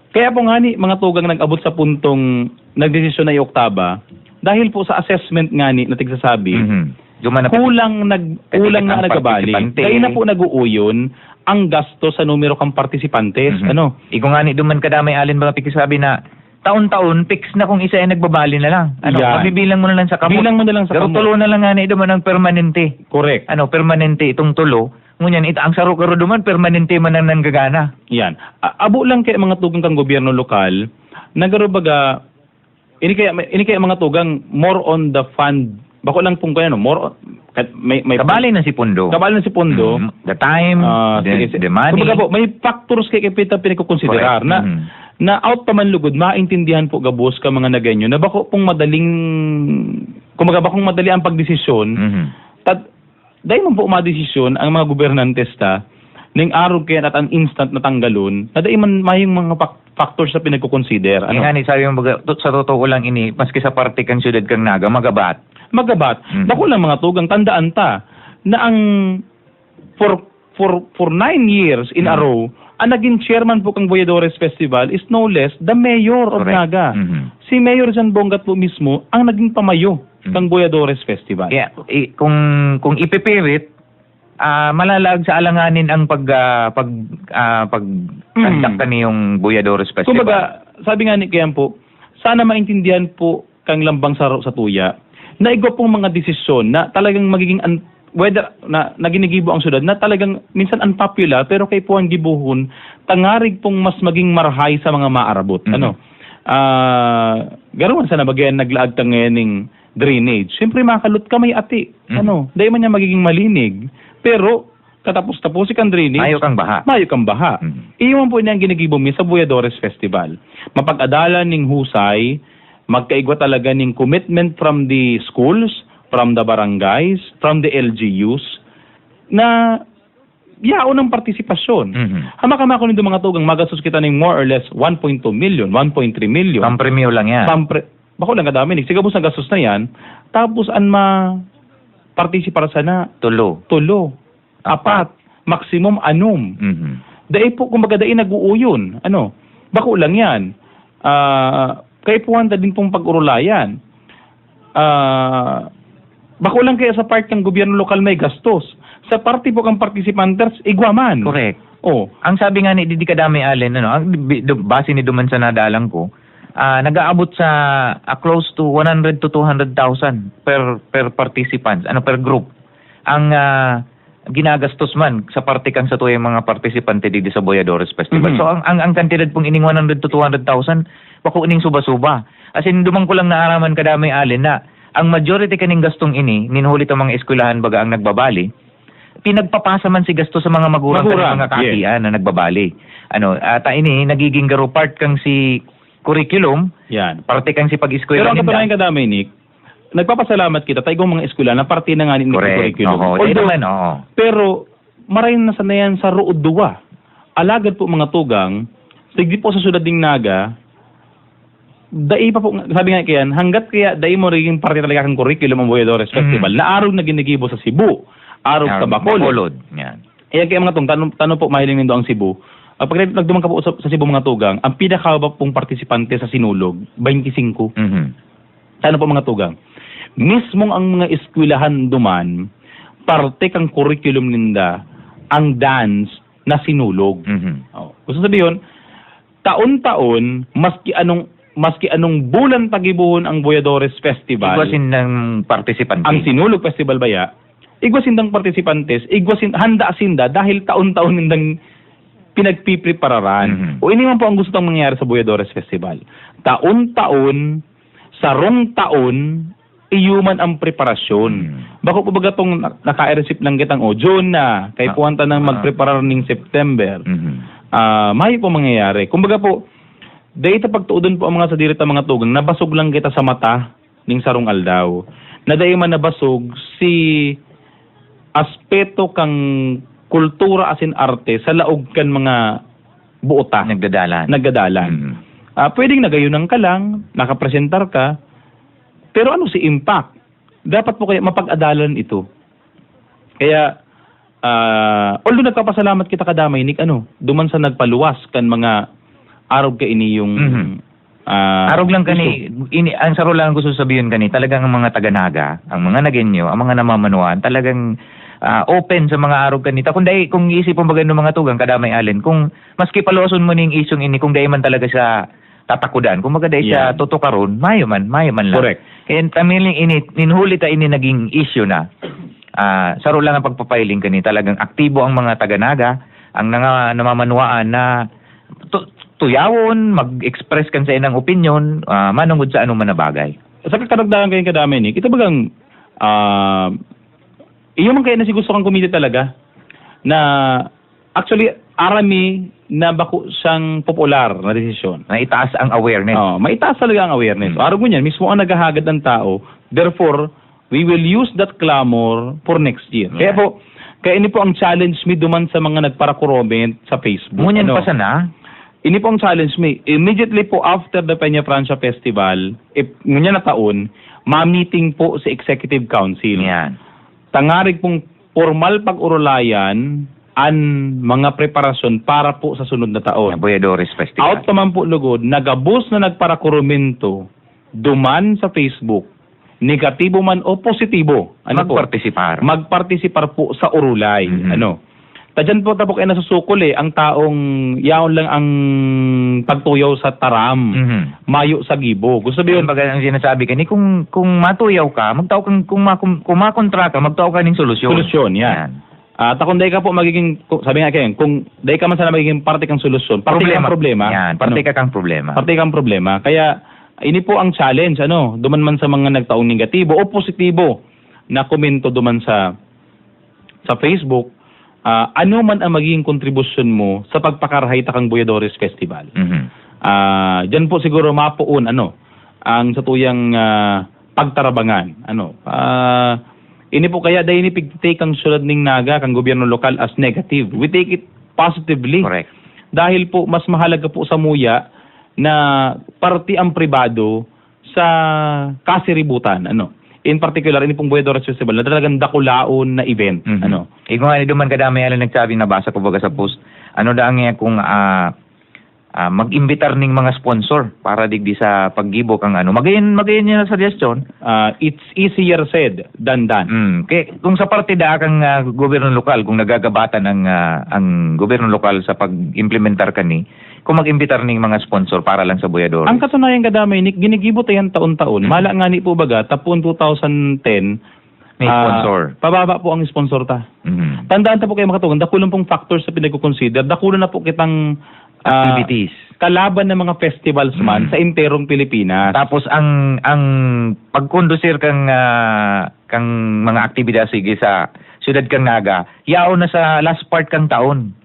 Kaya po nga ni mga tugang nag-abot sa puntong nagdesisyon na i-Oktaba dahil po sa assessment nga ni na tigsasabi, Mhm. Duman na kulang na ang nagabali. partisipante. Kaya na po nag-uuyon ang gasto sa numero kang partisipantes. Mhm. Iko nga ni duman kadamay alin mga pikisabi na taon-taon fix na kung isa ay nagbabali na lang. Yan. Mabibilang mo na lang sa kamot. Bilang mo na lang sa Pero kamot. tulo na lang nga ni duman ang permanente. Correct. Permanente itong tulo. Ngunyan ang saro-karo duman permanente man ang nanggagana. Yan. Abo lang kaya mga tugang kang gobyerno lokal, nagarubaga, ini kaya mga tugang more on the fund. Bako lang pong kaya more on, may Kabali na si Pundo. kabali na si Pondo. The time, the money. Kumbaga po, may factors kay kapita pinikukonsiderar Correct. na Mhm. na out pa man lugod, maintindihan po gabos ka mga naganyo na bako pong madaling, kumbaga bakong madali ang pagdesisyon, Mhm. dahil man po madesisyon ang mga gobernantes ta, ning araw kaya at ang instant na tanggalon, na dahil man mayong mga factors na pinagkukonsider. Yung nga ni sabi mo sa totoo lang ini, maski sa parte kang syudad kang Naga, magabat. Mhm. Dako lang mga tugang, tandaan ta na ang for 9 years in a Mhm. row, ang naging chairman po kang Buyadores Festival is no less the mayor of Correct. Naga. Mhm. Si Mayor Jan Bongat po mismo ang naging pamayo kang Buyadores Festival. Kaya kung ipipirit, malalag sa alanganin ang pagkandak niyong Buyadores Festival. Kumbaga, sabi nga ni Kian po, sana maintindihan po kang lambang saro sa tuya na igo pong mga desisyon na talagang magiging whether na naginigibo ang syudad na talagang minsan unpopular pero kay puan gibuhon tangarig pong mas maging marhay sa mga maarabot. Mhm. Garawan sana bagyan naglaag ta ngayoning drainage. Siyempre makalot ka may ati. Mhm. Dahil man niya magiging malinig. Pero katapos-tapos kang drainage. Mayo kang baha. Mayo kang baha. Mhm. Iyon po niya ang ginigibom niya sa Buyadores Festival. Mapag-adalan ning husay, magkaigwa talaga ning commitment from the schools, from the barangays, from the LGUs, na yaon ng partisipasyon. Mhm. Hamak-hamak ko nito mga tugang, magastos kita ng more or less 1.2 million, 1.3 million. Pampremyo lang yan. Bako lang kadami, sigabos na gastos na yan, tapos partisipar sana, Tulo. 4, maximum 6. Mhm. Dahil po, kumbaga dahil nag-uuyon. Bako lang yan. Kaya puwanta din pong pag-urulayan. Bako lang kaya sa part ng gobyerno lokal may gastos. Sa party po kang participanters, igwaman. Correct. Oh. Ang sabi nga ni Didi Kadami Allen, base ni duman sa nadalang ko, nag-aabot sa close to 100 to 200,000 per participants, per group. ang ginagastos man sa parte kang sa tuyang mga partisipante dito sa Boyadores Festival. Mhm. So ang kantidad pong ining 100 to 200,000 bako ining suba-suba. As in dumang ko lang naaraman kadamay alin na ang majority kaning gastong ini ninhulit ang mga eskwelahan baga ang nagbabali. Pinagpapasa man si gasto sa mga magulang Magulang, mga kakian na nagbabali. Ta ini nagiging garo part kang si curriculum, Yan. parte kang si Pero pag-eskwela ang katunayan ka dami, Nick, nagpapasalamat kita tayo mga eskwela na parte na nga ni Correct. curriculum. Oo, Although, naman, oo. pero marayon na sanayan sa ruod duwa. Alagad po mga tugang, sigdi po sa syudad ding Naga, dai pa po, sabi nga kayan, hanggat kaya dai mo rin parte talaga kang curriculum ang Boyadores Festival, na araw na ginigibo sa Cebu, araw sa Bacolod. Yan. Kaya kaya mga tong, tanong po mahiling nindo ang Cebu. Pag nagdumang ka po sa Cebu mga tugang, ang pinakababa pong partisipante sa Sinulog, 25. Mhm. Ano po mga tugang? Mismong ang mga eskwelahan duman, parte kang curriculum ninda, ang dance na Sinulog. Mhm. Gusto sabihin, taon-taon, maski anong bulan pagibuhon ang Boyadores Festival, Igwasin ng partisipante. ang Sinulog Festival baya, igwasin dang partisipantes, handa sinda dahil taon-taon nindang pinagpiprepararan. Mhm. O ini man po ang gusto tang mangyari sa Boyadores Festival. Taon-taon, sarong taon, iyuman ang preparasyon. Bako po baga tong naka-receive lang kitang June na, kay puwanta nang magpreparar ning September. Mhm. May po mangyayari. Kumbaga po, dahil pagtuudon po ang mga sadirita mga tugang, nabasog lang kita sa mata ning sarong aldaw. Na dahil man nabasog si aspeto kang kultura asin arte sa laog kan mga buota Nagdadalan. nagdadalan. Mhm. Pwedeng nagayunan ka lang, nakapresentar ka, pero ano si impact? Dapat po kaya mapag-adalan ito. Kaya, although nagpapasalamat kita kadamay, Nick, duman sa nagpaluwas kan mga araw ka ini yung Mhm. Arog lang kani, ang saro lang gusto sabihin kani, talagang ang mga taga-Naga, ang mga Nagenyo, ang mga namamanuan, talagang open sa mga arog kanita. Kung iisip mo bagay ng mga tugang, kadamay alin, kung maski paluoson mo ning isyong ini, kung dahil man talaga siya tatakudan, kung magaday siya Yeah. tutukaron, mayo man lang. Correct. Kaya tamiling ini, ninhuli ta ini naging issue na. Saro lang ang pagpapiling kani, talagang aktibo ang mga taga-Naga, ang namamanuan na tuyawon, mag-express kan sa inang opinion, manungod sa anong manabagay. Sa karagdagan kayo kadamay, Nick, ito bagang iyo man kaya na si gusto kang kumita talaga na actually arami na bako siyang popular na desisyon. Na itaas ang awareness. Maitaas talaga ang awareness. Araw mo niyan, mismo ang naghahagad ng tao. Therefore, we will use that clamor for next year. Yeah. Kaya ini po ang challenge me duman sa mga nagpara-comment sa Facebook. Ngunyan pa sana, Ini po ang challenge me. Immediately po after the Peña Francia Festival, ngunyan na taon, ma-meeting po sa Executive Council. yan. Tangarig pong formal pag-urulayan ang mga preparasyon para po sa sunod na taon. Boyadores Festival. Out naman po lugod, nagabos na nagparakurumento, duman sa Facebook, negatibo man o positibo. Magpartisipar. Magpartisipar po sa urulay. Mhm. Tadyan po tapok ay nasusukol ang taong yaon lang ang pagtuyaw sa taram, Mhm. mayo sa gibo. Gusto Sabihin sabihin, baga ang sinasabi kani, kung matuyaw ka, magtao kang kung makontra ka, magtao ka ning solusyon. solusyon, yan. Kung day ka po magiging, sabi nga kayo, kung day ka man sana magiging parte kang solusyon, parte kang problema. Yan, parte ka kang problema. Parte kang problema. Kaya, ini po ang challenge, duman man sa mga nagtaong negatibo o positibo na komento duman sa Facebook, ano man ang magiging kontribusyon mo sa pagpakarahay kang Boyadores Festival. Mhm. Diyan po siguro mapuon, ang satuyang pagtarabangan. Ini po kaya dahil ipigtake ang sulad ning Naga, kang gobyerno lokal as negative. We take it positively. Correct. Dahil po mas mahalaga po sa muya na parte ang pribado sa kasiributan. In particular, ini pong Boyadores Festival na talagang dakulaon na event. Mhm. Kung ano duman kadami ala nagsabi, nabasa ko baga sa post, daang kung mag-imbitar ning mga sponsor para digdi sa paggibo kang magayon niya na suggestion. It's easier said than done. Kaya kung sa parte da kang gobyerno lokal, kung nagagabatan ang gobyerno lokal sa pag-implementar kani, kung mag-imbitar ning mga sponsor para lang sa Boyadores. Ang katunayan kadamay, Nick, ginigibot yan taon-taon. Mala nga ni po baga, tapon 2010, May sponsor. Pababa po ang sponsor ta. Mhm. Tandaan ta po kayo makatugan, dakulan pong factors na pinag-consider, dakulan na po kitang Activities. kalaban ng mga festivals man sa interong Pilipinas. Tapos ang pagkondusir kang mga aktibidad sige sa siyudad kang Naga, yao na sa last part kang taon.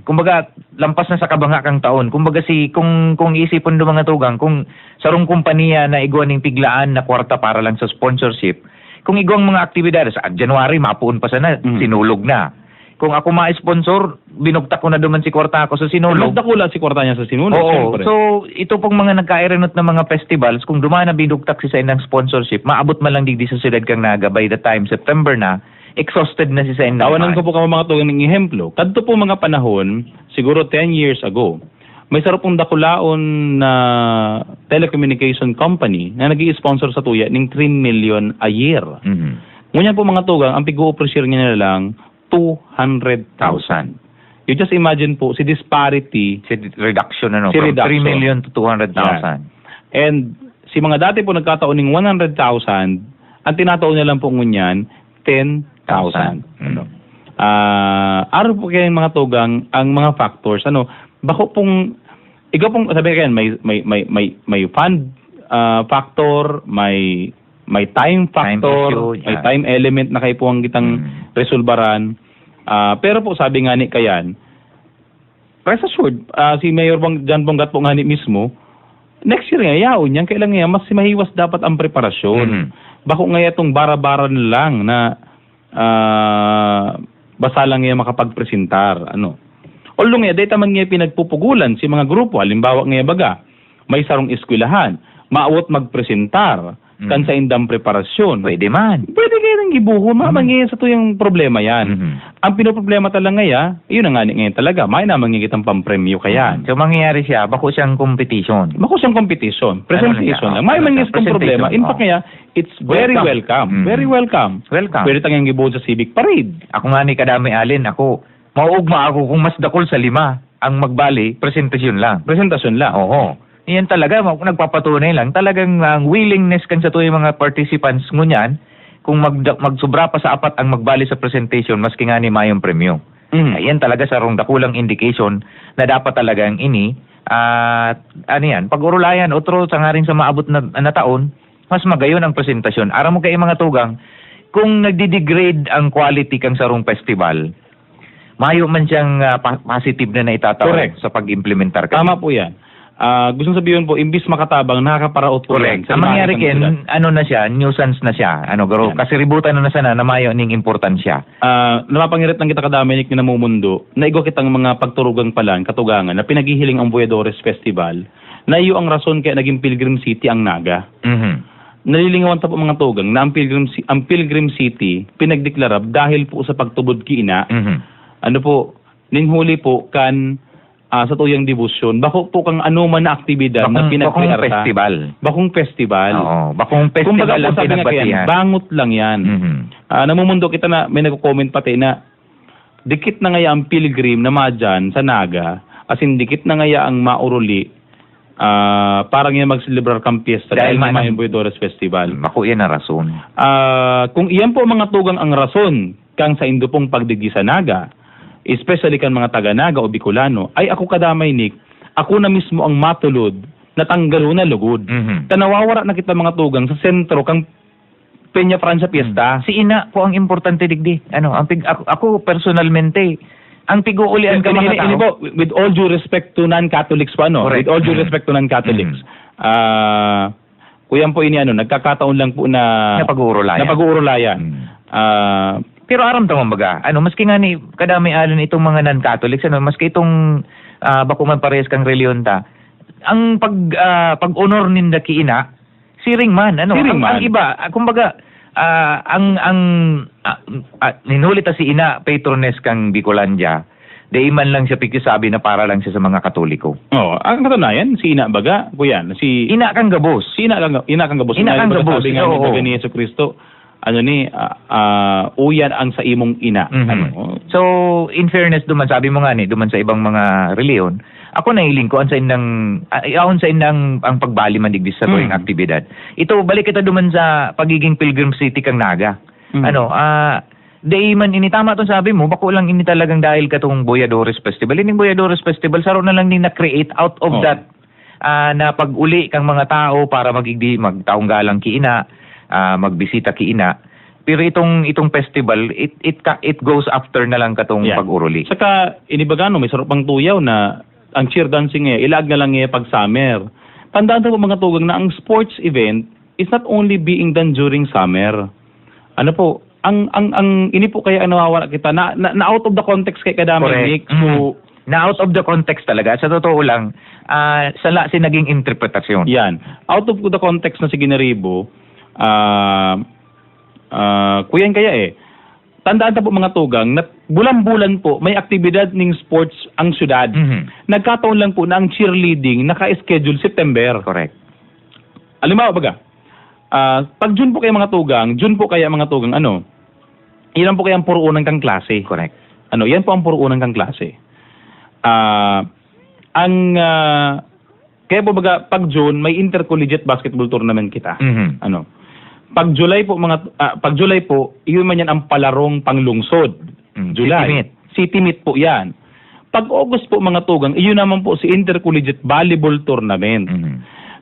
Kumbaga lampas na sa kabanga kang taon. Kumbaga kung isipon do mga tugang kung sarong kumpanya na iguaning piglaan na kwarta para lang sa sponsorship, kung iguang mga aktibidad sa January mapuon pa sana sinulog na. Kung ako ma-sponsor, binugtak ko na duman si kwarta ako sa sinulog. Dakulan si kwarta niya sa sinulog. Oo. Siyempre. So, ito pong mga nagka-irenot na mga festivals, kung dumaan na binugtak si sa ng sponsorship, maabot man lang digdi sa siyudad kang Naga by the time September na, exhausted na si sa Tawanan ko po ka mga tugang ng ehemplo. Kadto po mga panahon, siguro 10 years ago, may sarap pong dakulaon na telecommunication company na nag-i-sponsor sa tuya ng 3 million a year. Mhm. Ngunyan po mga tugang, ang pig-o-appreciate niya na lang 200,000. You just imagine po, si disparity, Si reduction Si from reduction. 3 million to 200,000. and si mga dati po nagkataon ng 100,000, ang tinataon niya lang po ngunyan, 10,000. Mhm. Araw po kayo mga tugang, ang mga factors, bako pong, ikaw pong, sabi kayo, may fund factor, may time factor, issue, may yan. time element na kayo po ang kitang resolbaran. Pero po sabi nga ni Kayan, rest assured, si Mayor Jan Bongat po nga ni mismo, next year nga, yaon yan, kailan nga, mas mahiwas dapat ang preparasyon. Mhm. Bako nga itong bara-baran lang na basta lang nga makapagpresentar. Although nga, data man nga pinagpupugulan si mga grupo, halimbawa nga baga, may sarong eskwelahan, maawot magpresentar, kan sa indang preparasyon. Pwede man. Pwede kayo nang gibuho, mamangyayin sa tuyang problema yan. Mhm. Ang pinoproblema talaga nga, yun ang nga ngayon talaga, may naman nga kitang pampremyo kayan. So, mangyayari siya, bako siyang competition. Bako siyang competition, presentation Ano lang. May lang, mangyas kong presentation, problema. In fact oh. nga, it's very Welcome. welcome. Very welcome. Welcome. Pwede tangang gibuho sa civic parade. Ako nga ni kadami alin, ako, mauugma ako kung mas dakol sa 5 ang magbali, presentasyon lang. Presentasyon lang. Oo. Yan talaga, nagpapatunay lang. Talagang ang willingness kan sa tuwing mga participants ngunyan, kung magsubra pa sa 4 ang magbali sa presentation, maski nga ni mayong premyo. Ayan talaga sa rong dakulang indication na dapat talagang ini, pag-urulayan, otro sa nga rin sa maabot na taon, mas magayon ang presentasyon. Aram mo kayo mga tugang, kung nagdi-degrade ang quality kang sarong festival, mayo man siyang positive na itatawag Correct. sa pag-implementar ka. Tama po yan. Gusto sabihin po, imbis makatabang, nakakaparaot po yan. Correct. Ang mangyari kin, na siya, nuisance na siya. Garo, Yan. kasi ributan na sana na mayo ning importansya. Napapangirit lang kita kadaminik na namumundo, na igo kitang mga pagturugang palan, katugangan, na pinaghihiling ang Buedores Festival, na iyo ang rason kaya naging Pilgrim City ang Naga. Mhm. Nalilingawan ta po mga tugang na ang Pilgrim City pinagdeklara dahil po sa pagtubod kiina. Mhm. Ninhuli po kan sa tuyang debosyon. Bako po kang man na aktibidad na Bakong pinagkrear festival. Bakong festival. Oo. Bakong Kumbaga festival po ang sabi nga kaya, pinagbatihan. bangot lang yan. Mhm. Namumundo kita na may nagko-comment pati na dikit na ngaya ang pilgrim na madyan sa Naga, as in dikit na ngaya ang mauruli parang yan mag-celebrar kang piyesta dahil Dahil may Buedores Festival. Ako yan ang rason. Kung iyan po mga tugang ang rason kang sa indo pong pagdigi sa Naga, especially kan mga taga-Naga o Bicolano, ay ako kadamay Nick, ako na mismo ang matulod na tanggalo na lugod. Mhm. Nawawara na kita mga tugang sa sentro kang Peña Francia Fiesta. Si ina po ang importante digdi. Ako personalmente, ang piguulian ka mga Ini tao. po, with all due respect to non-Catholics pa, no? Correct. With all due respect to non-Catholics. Kuyan po ini, nagkakataon lang po na Napag-uurulayan. napag-uurulayan. Pero aram tama baga, maski nga ni kadami alon itong mga non-Catholics, maski itong bako man parehas kang reliyon ta, ang pag-honor ninda kiina, siring man, Siring man. ang iba, kumbaga, ninuli ta si ina, patroness kang Bicolandia, di man lang siya sabi na para lang siya sa mga Katoliko. Ang katunayan, si Ina Baga, kuyan, Ina kang gabos. Ina kang gabos. Ina kang gabos, Sabi nga ni oo. Baga ni Yesu Cristo, uyan ang sa imong ina. Mhm. So, in fairness duman, sabi mo nga duman sa ibang mga reliyon, ako nahiling ko sa indang ang pagbali man digdi sa tuwing aktibidad. Ito, balik kita duman sa pagiging Pilgrim City kang Naga. Day man ini tama tong sabi mo, bako lang ini talagang dahil katong Boyadores Festival. Ining Boyadores Festival saro na lang ni na-create out of that na pag-uli kang mga tao para magtaong galang kiina, magbisita kiina. Pero itong festival, it goes after na lang katong pag-uruli. Saka inibagano may sarap pang tuyaw na ang cheer dancing ilag na lang pag summer. Tandaan po mga tugang na ang sports event is not only being done during summer. Ano po, ang ini po kaya nawawala kita na out of the context kay kadamay Nick. So na out of the context talaga. Sa totoo lang, sala naging interpretasyon. Yan. Out of the context na si Ginaribo, kuyan kaya tandaan ta po mga tugang na bulan-bulan po may aktibidad ng sports ang syudad. Nagkataon lang po na ang cheerleading naka-schedule September. Correct. Alimbawa baga, pag June po kaya mga tugang, ilan po kaya ang puruunan kang klase? Correct. Yan po ang puruunan kang klase. Kaya po baga, pag June, may intercollegiate basketball tournament kita. Pag July po, iyon man yan ang palarong panglungsod. July. City meet po yan. Pag August po mga tugang, iyon naman po si intercollegiate volleyball tournament.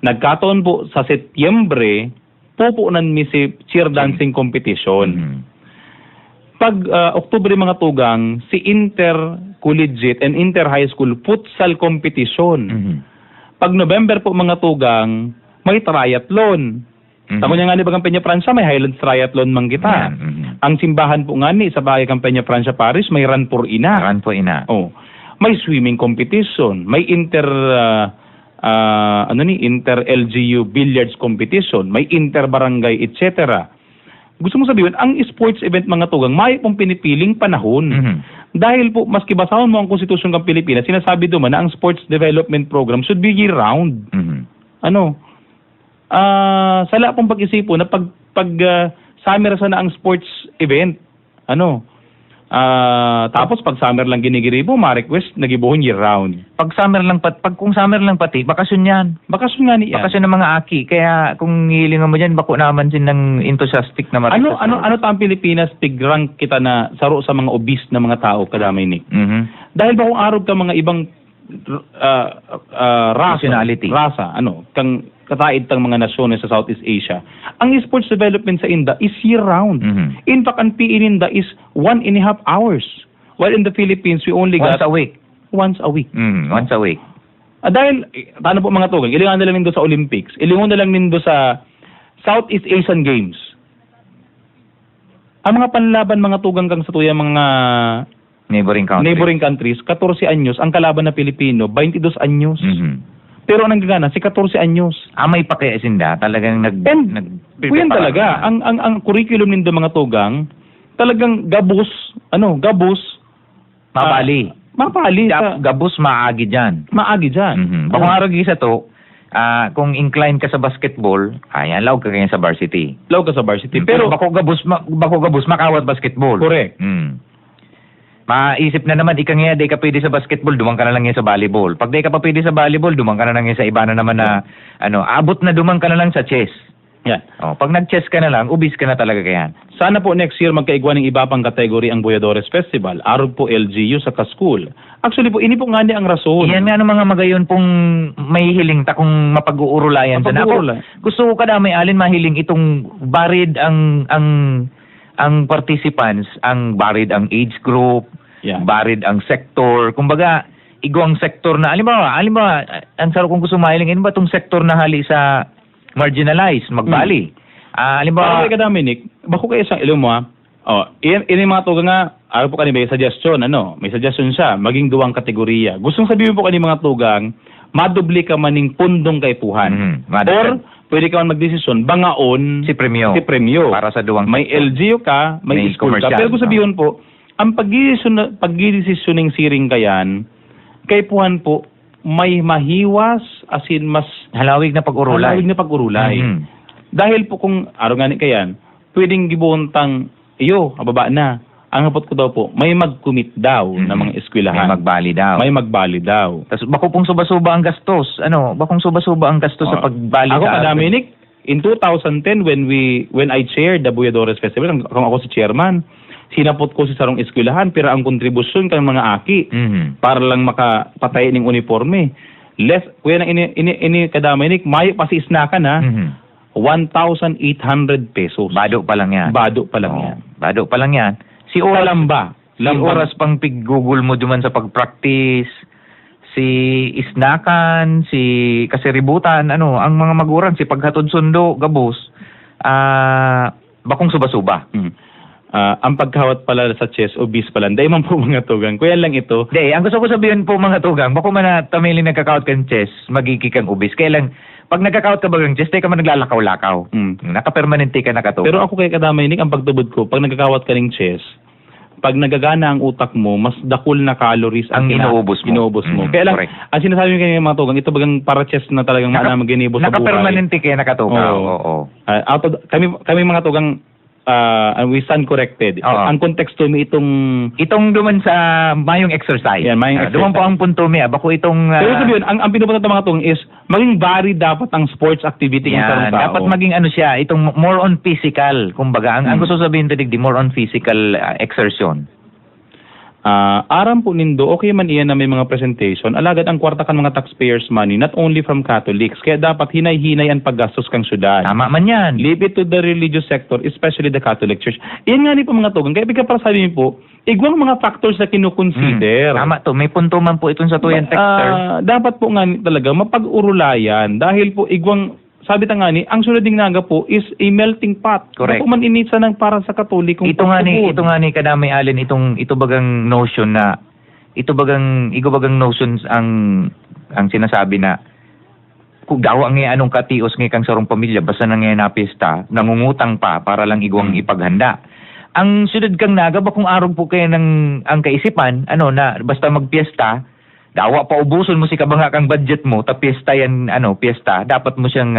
Nagkataon po sa Setyembre, pupunan mi si cheer dancing competition. Pag Oktubre mga tugang, si intercollegiate and inter-high school futsal competition. Pag November po mga tugang, may triathlon. Tamo niya nga ni Bagang Peña Francia, may Highlands Triathlon man kita. Ang simbahan po nga ni sa Bagay kang Peña Francia Paris, may Run for Ina. Run for Ina. May swimming competition, may inter-LGU billiards competition, may inter-barangay, etc. Gusto mo sabihin, ang sports event mga tugang, may pong pinipiling panahon. Dahil po, maski basahon mo ang konstitusyon ng Pilipinas, sinasabi doon na ang sports development program should be year-round. Sala pong pag-isipo na pag summer sa na ang sports event, tapos pag summer lang ginigiribo, ma-request nagibuhon year-round. Kung summer lang pati, bakasyon yan. Bakasyon nga niya. Bakasyon ng mga aki. Kaya kung hilingan mo dyan, bako naman sin ng enthusiastic na marites. Ano ang Pilipinas, tig-rank kita na saro sa mga obese na mga tao, kadamay Nick? Dahil ba kung araw ka mga ibang rasa, kang kataid tang mga nasyon sa Southeast Asia, ang sports development sa India is year-round. In fact, ang PE in India is 1.5 hours. While in the Philippines, we only once got a week. Once a week. Once a week. Dahil, paano po mga tugang, ilingan na lang nindo sa Olympics, ilingan na lang nindo sa Southeast Asian Games. Ang mga panlaban mga tugang kang sa tuya mga neighboring countries, 14 anyos, ang kalaban na Pilipino, 22 anyos. Pero ang nanggagana, si 14 anyos. May pakiasinda, talagang Kuyan talaga, ang curriculum nindo mga tugang, talagang gabus. Mapali. Gabus, maagi dyan. Bakong araw isa to, kung incline ka sa basketball, law ka kaya sa varsity. Pero bako gabus, makawat basketball. Correct. Maisip na naman, di ka pwede sa basketball, dumang ka na lang yan sa volleyball. Pag di ka pa pwede sa volleyball, dumang ka na lang yan sa iba na naman na, abot na dumang ka na lang sa chess. Yan. Pag nag-chess ka na lang, ubis ka na talaga kayan. Sana po next year magkaigwa ng iba pang kategory ang Boyadores Festival. Arog po LGU sa Kaskul. Actually po, ini po nga ang rason. Yan nga ng mga magayon pong may hiling ta kung mapag-uurulayan dyan. Gusto ko kada may alin mahiling itong barid ang participants, ang barid ang age group, barid ang sector. Kumbaga, igwang sector na, alimbawa, ang saro kong gusto mahiling, ba itong sector na hali sa marginalized, magbali. Alimbawa, Para kadami, Nick, bako kayo isang ilong mo ini mga tugang nga, araw po kanina may suggestion, may suggestion siya, maging duwang kategorya. Gustong sabihin po kanina mga tugang, madubli ka maning pundong kaipuhan. Or, pwede ka man magdesisyon, bangaon si premyo. Para sa duwang may LGU ka, may school ka. Pero kung sabihin po, ang pagdidesisyoning siring kayan, kaipuhan po, may mahiwas, as in mas halawig na pag-urulay. Dahil po kung araw nga ni kayan, pwedeng gibuntang ababa na. Ang hapot ko daw po, may mag-commit daw na mga eskwelahan. May magbali daw. Tapos bako pong suba-suba ang gastos. Bakong suba-suba ang gastos sa pagbali ako kadami, Nick, in 2010 when I chaired the Buyadores Festival, kung ako si chairman, sinapot ko si sarong eskwelahan pero ang kontribusyon kan mga aki para lang makapatay ning uniforme. Less kuya nang ini kadamay ni mayo pa si isnakan ha. 1,800 pesos. Bado pa lang yan. Bado pa lang Oo, yan. Bado pa lang yan. Si Sa oras, lamba. si oras pang pig-google mo duman sa pag-practice, si isnakan, si kasiributan, ano, ang mga maguran, si paghatod sundo, gabos, bakong suba-suba. Ang pagkawat pala sa chess o bis pala, dahil man po mga tugang. Kuya lang ito. Hindi, ang gusto ko sabihin po mga tugang, bako man na tamili nagkakaot kang chess, magiging kang ubis. Kaya lang, pag nagkakaot ka ba ng chess, di ka man naglalakaw-lakaw. Nakapermanente ka nakatuwa. Pero ako kay kadamay ni, ang pagtubod ko, pag nagkakawat ka ng chess, pag nagagana ang utak mo, mas dakul na calories Ang inuubos mo. Inuubos mo. Mm, Kaya lang, correct. ang sinasabi ko kanina mga tugang, ito bagang para chess na talagang maanamang ginibos sa buhay. Nakapermanente kayo nakatuwa. Oo. Oo. Kami mga tugang, we stand corrected. Oo. Ang konteksto mo itong... Itong duman sa mayong exercise. Yan, mayong exercise. Duman po ang punto mi. Bako itong... Pero sabihin, ang pinupunta ng mga tugang is, maging varied dapat ang sports activity ng sarong tao. dapat maging ano siya, itong more on physical. Kumbaga, ang gusto sabihin tadig di more on physical exertion. Aram po nindo, okay man iyan na may mga presentation, alagad ang kwarta kan mga taxpayers' money, not only from Catholics, kaya dapat hinay-hinay ang paggastos kang syudad. Tama man yan. Leave it to the religious sector, especially the Catholic Church. Iyan nga ni po mga tugang, kaya bigla para sabihin po, igwang mga factors na kinukonsider. Tama to. May punto man po itong sa tuyan texter. Dapat po nga ni talaga mapag-urulayan dahil po igwang sabi ta nga ni, ang sunod ding naga po is a melting pot. Correct. Ako man inisa ng para sa Katolikong Ito nga ni kadamay alin ito bagang notion na igo bagang notions ang sinasabi na kung daw ang anong katios ng kang sarong pamilya basta nang na pista nangungutang pa para lang igwang ipaghanda. Ang sunod kang naga bakong araw po kayo ng ang kaisipan na basta magpiesta dawa pa ubuson mo si kabanga kang budget mo ta piyesta yan piyesta dapat mo siyang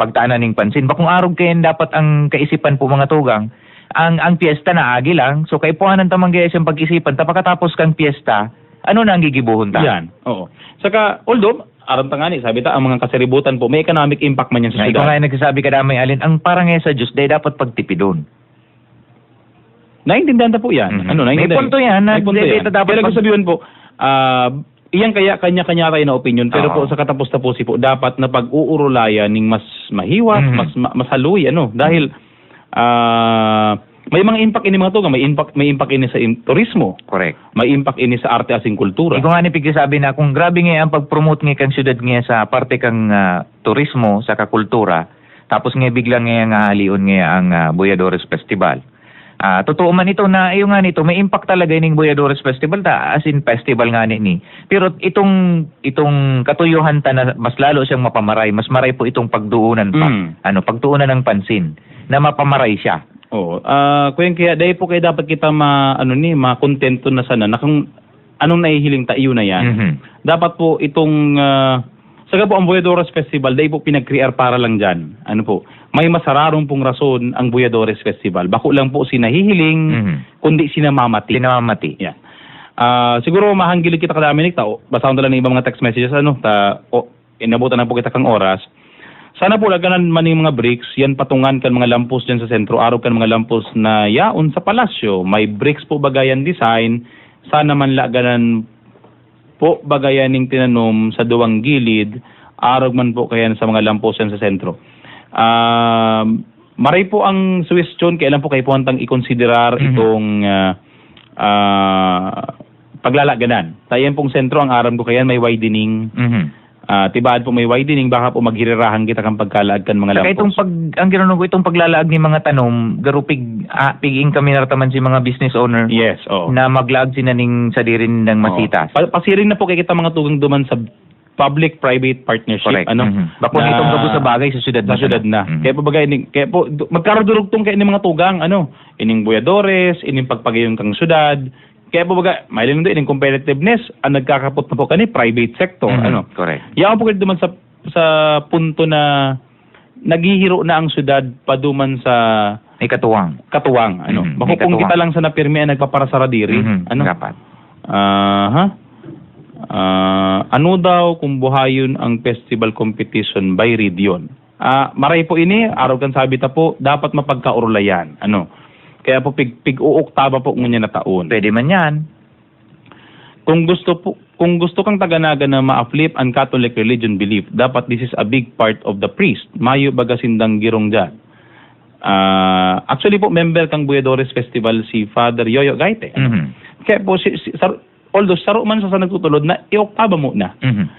pagtaanan ning pansin bakong araw kayo dapat ang kaisipan po mga tugang ang piyesta na agi lang so kay puhanan ta manggaya siyang pag-isipan ta pagkatapos kang piyesta ano na ang gigibuhon ta yan oo saka although aram ta nga ni sabi ta ang mga kasaributan po may economic impact man yan sa ikaw syudad. nga nagsasabi kadamay alin ang parang sa Diyos day dapat pagtipidon. Naintindihan ta po yan. May punto yan na May punto yan. dito dapat Kaya gusto sabihin po, iyan kaya kanya-kanya tayo na opinion pero Oo. po sa katapos-tapusi po dapat na pag-uurulayan ning mas mahiwas, mas haluy dahil may mga impact ini mga tugang, may impact ini sa turismo, Correct. may impact ini sa arte asing kultura. Ikaw nga ni pigsasabi na kung grabe nga ang pag-promote nga kang syudad nga sa parte kang turismo sa kakultura tapos nga biglang nga halion nga ang Buyadores Festival. Totoo man ito na yung nga nito may impact talaga ining Buyadores Festival as in festival nga ni. Pero itong katuyuhan ta na mas lalo siyang mapamaray, mas maray po itong pagduunan pa. Pagtuunan ng pansin na mapamaray siya. Oo. Kaya dahil po kayo dapat kita ma-contento na sana na kung anong nahihiling tayo na yan. Dapat po itong saka po ang Buyadores Festival dahil po pinag-create para lang dyan. May masararong pong rason ang Buyadores Festival. Bako lang po sinahihiling, kundi sinamamati. Sinamamati. Yan. Siguro mahanggilig kita kadami basahan talaga ng ibang mga text messages inabutan na po kita kang oras. Sana po laganan man yung mga bricks, yan patungan kan mga lampos dyan sa sentro, araw kan mga lampos na yaon sa palasyo. May bricks po bagayan design, sana man laganan po bagayan ng tinanom sa duwang gilid, araw man po kaya sa mga lampos dyan sa sentro. Maray po ang suggestion, kailan po kayo po hantang ikonsiderar itong paglalaganan. Tayan pong sentro, ang aram ko kaya may widening. Tibaan po may widening, baka po maghirirahan kita kang pagkalaag kan mga Saka lampos. ang ginunong ko itong paglalaag ni mga tanom, garupig piging kami narataman si mga business owner Yes, oo. na maglaag sinaning sa dirin ng masitas. Pasiring na po kay kita mga tugang duman sa public-private partnership. Correct. Bako Na- nitong gabo sa bagay sa syudad Sa syudad na. Kaya po bagay, kaya po, magkarudurugtong kayo ng mga tugang, ining Buyadores, ining pagpagayon kang syudad. Kaya po bagay, may lang doon, ining competitiveness, ang nagkakapot na po kani, private sector. Correct. Yaw po kayo duman sa punto na naghihiro na ang syudad paduman sa May katuwang. katuwang. may Bako kung katuwang. kita lang sa napirmi ang nagpaparasara-diri. Dapat. Ano daw kung buhayon ang festival competition by region? maray po ini, araw kan sabi ta po, dapat mapagkaurulayan. Ano? Kaya po pig-uuktaba po ngunya na taon. Pwede man yan. Kung gusto kang taganaga na ma-flip ang Catholic religion belief, dapat this is a big part of the priest. Mayo bagasindang girong dyan. Actually po, member kang Buyadores Festival si Father Yoyo Gaite. Kaya po, although saro man sa nagtutulod na, ioktaba mo na.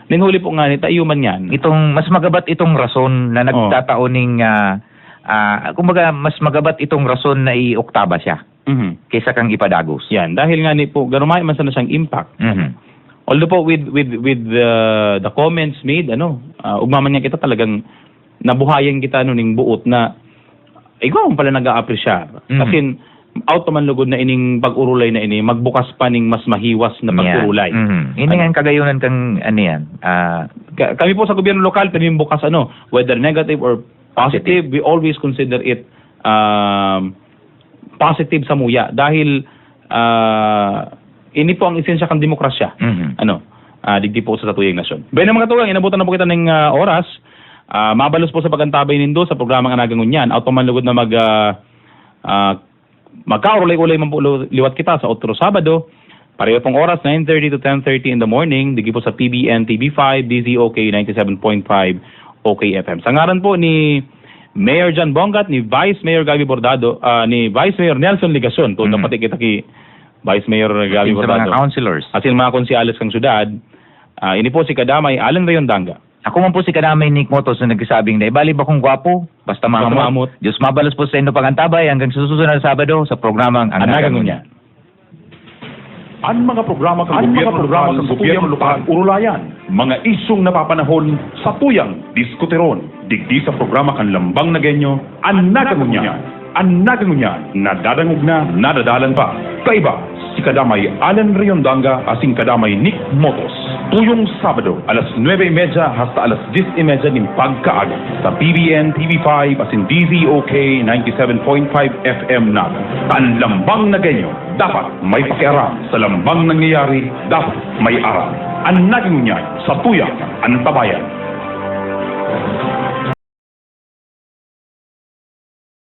Ninhuli po nga nita, man yan. Mas magabat itong rason na nagtataoning, kumbaga, mas magabat itong rason na ioktaba siya kaysa kang ipadagos. Yan, dahil nga ni po, garumay man sana siyang impact. Although po with the comments made, ugmaman niya kita talagang nabuhayan kita ning buot na ikaw ang pala nag-a-appreciate. Kasi auto man lugod na ining pag-urulay na ini, magbukas pa ning mas mahiwas na pag-urulay. Ini nga ang kagayunan kang yan. Kami po sa gobyerno lokal, kami bukas whether negative or positive, we always consider it positive sa muya. Dahil ini po ang esensya kang demokrasya. Digdi po sa tatuyang nasyon. Bayan mga tuwang, inabutan na po kita ng oras. Mabalos po sa pagantabay nindo sa programang Anagang Unyan. Automan lugod na magkaurulay-ulay man po liwat kita sa otro Sabado. Pareho pong oras, 9:30 to 10:30 in the morning. Digi po sa PBN TV5, DZOK 97.5, OK FM. Sa ngaran po ni Mayor John Bongat, ni Vice Mayor Gabi Bordado, ni Vice Mayor Nelson Ligason, to dapat kita ki Vice Mayor Gabi Sa Bordado. mga councilors. At yung mga konsyales kang syudad, ini po si Kadamay Alan Rayondanga. Ako man po si Kadamay Nick Motos na nagsasabing na ibali ba kung gwapo? Basta mamamot. Diyos mabalos po sa inyo pagantabay hanggang sa susunod na Sabado sa programang Anagang Unyan. Ang mga programa ng gobyerno lokal, urulayan, mga isyong napapanahon sa tuyang diskuteron. Digdi sa programa kan Lambang Nagenyo, Anagang Unyan. Anagang Unyan, nadadangog na, nadadalan pa. Kaiba, si Kadamay Alan Rayondanga, asing Kadamay Nick Motos. Tuyong Sabado, alas 9:30 hasta alas 10:30 ng pagkaaga sa PBN TV5 asin DZOK 97.5 FM na. Ang Lambang Nagenyo, dapat may pakiaram. Sa lambang nangyayari, dapat may aral. Ang naging Unyan, sa tuyang, ang tabayan.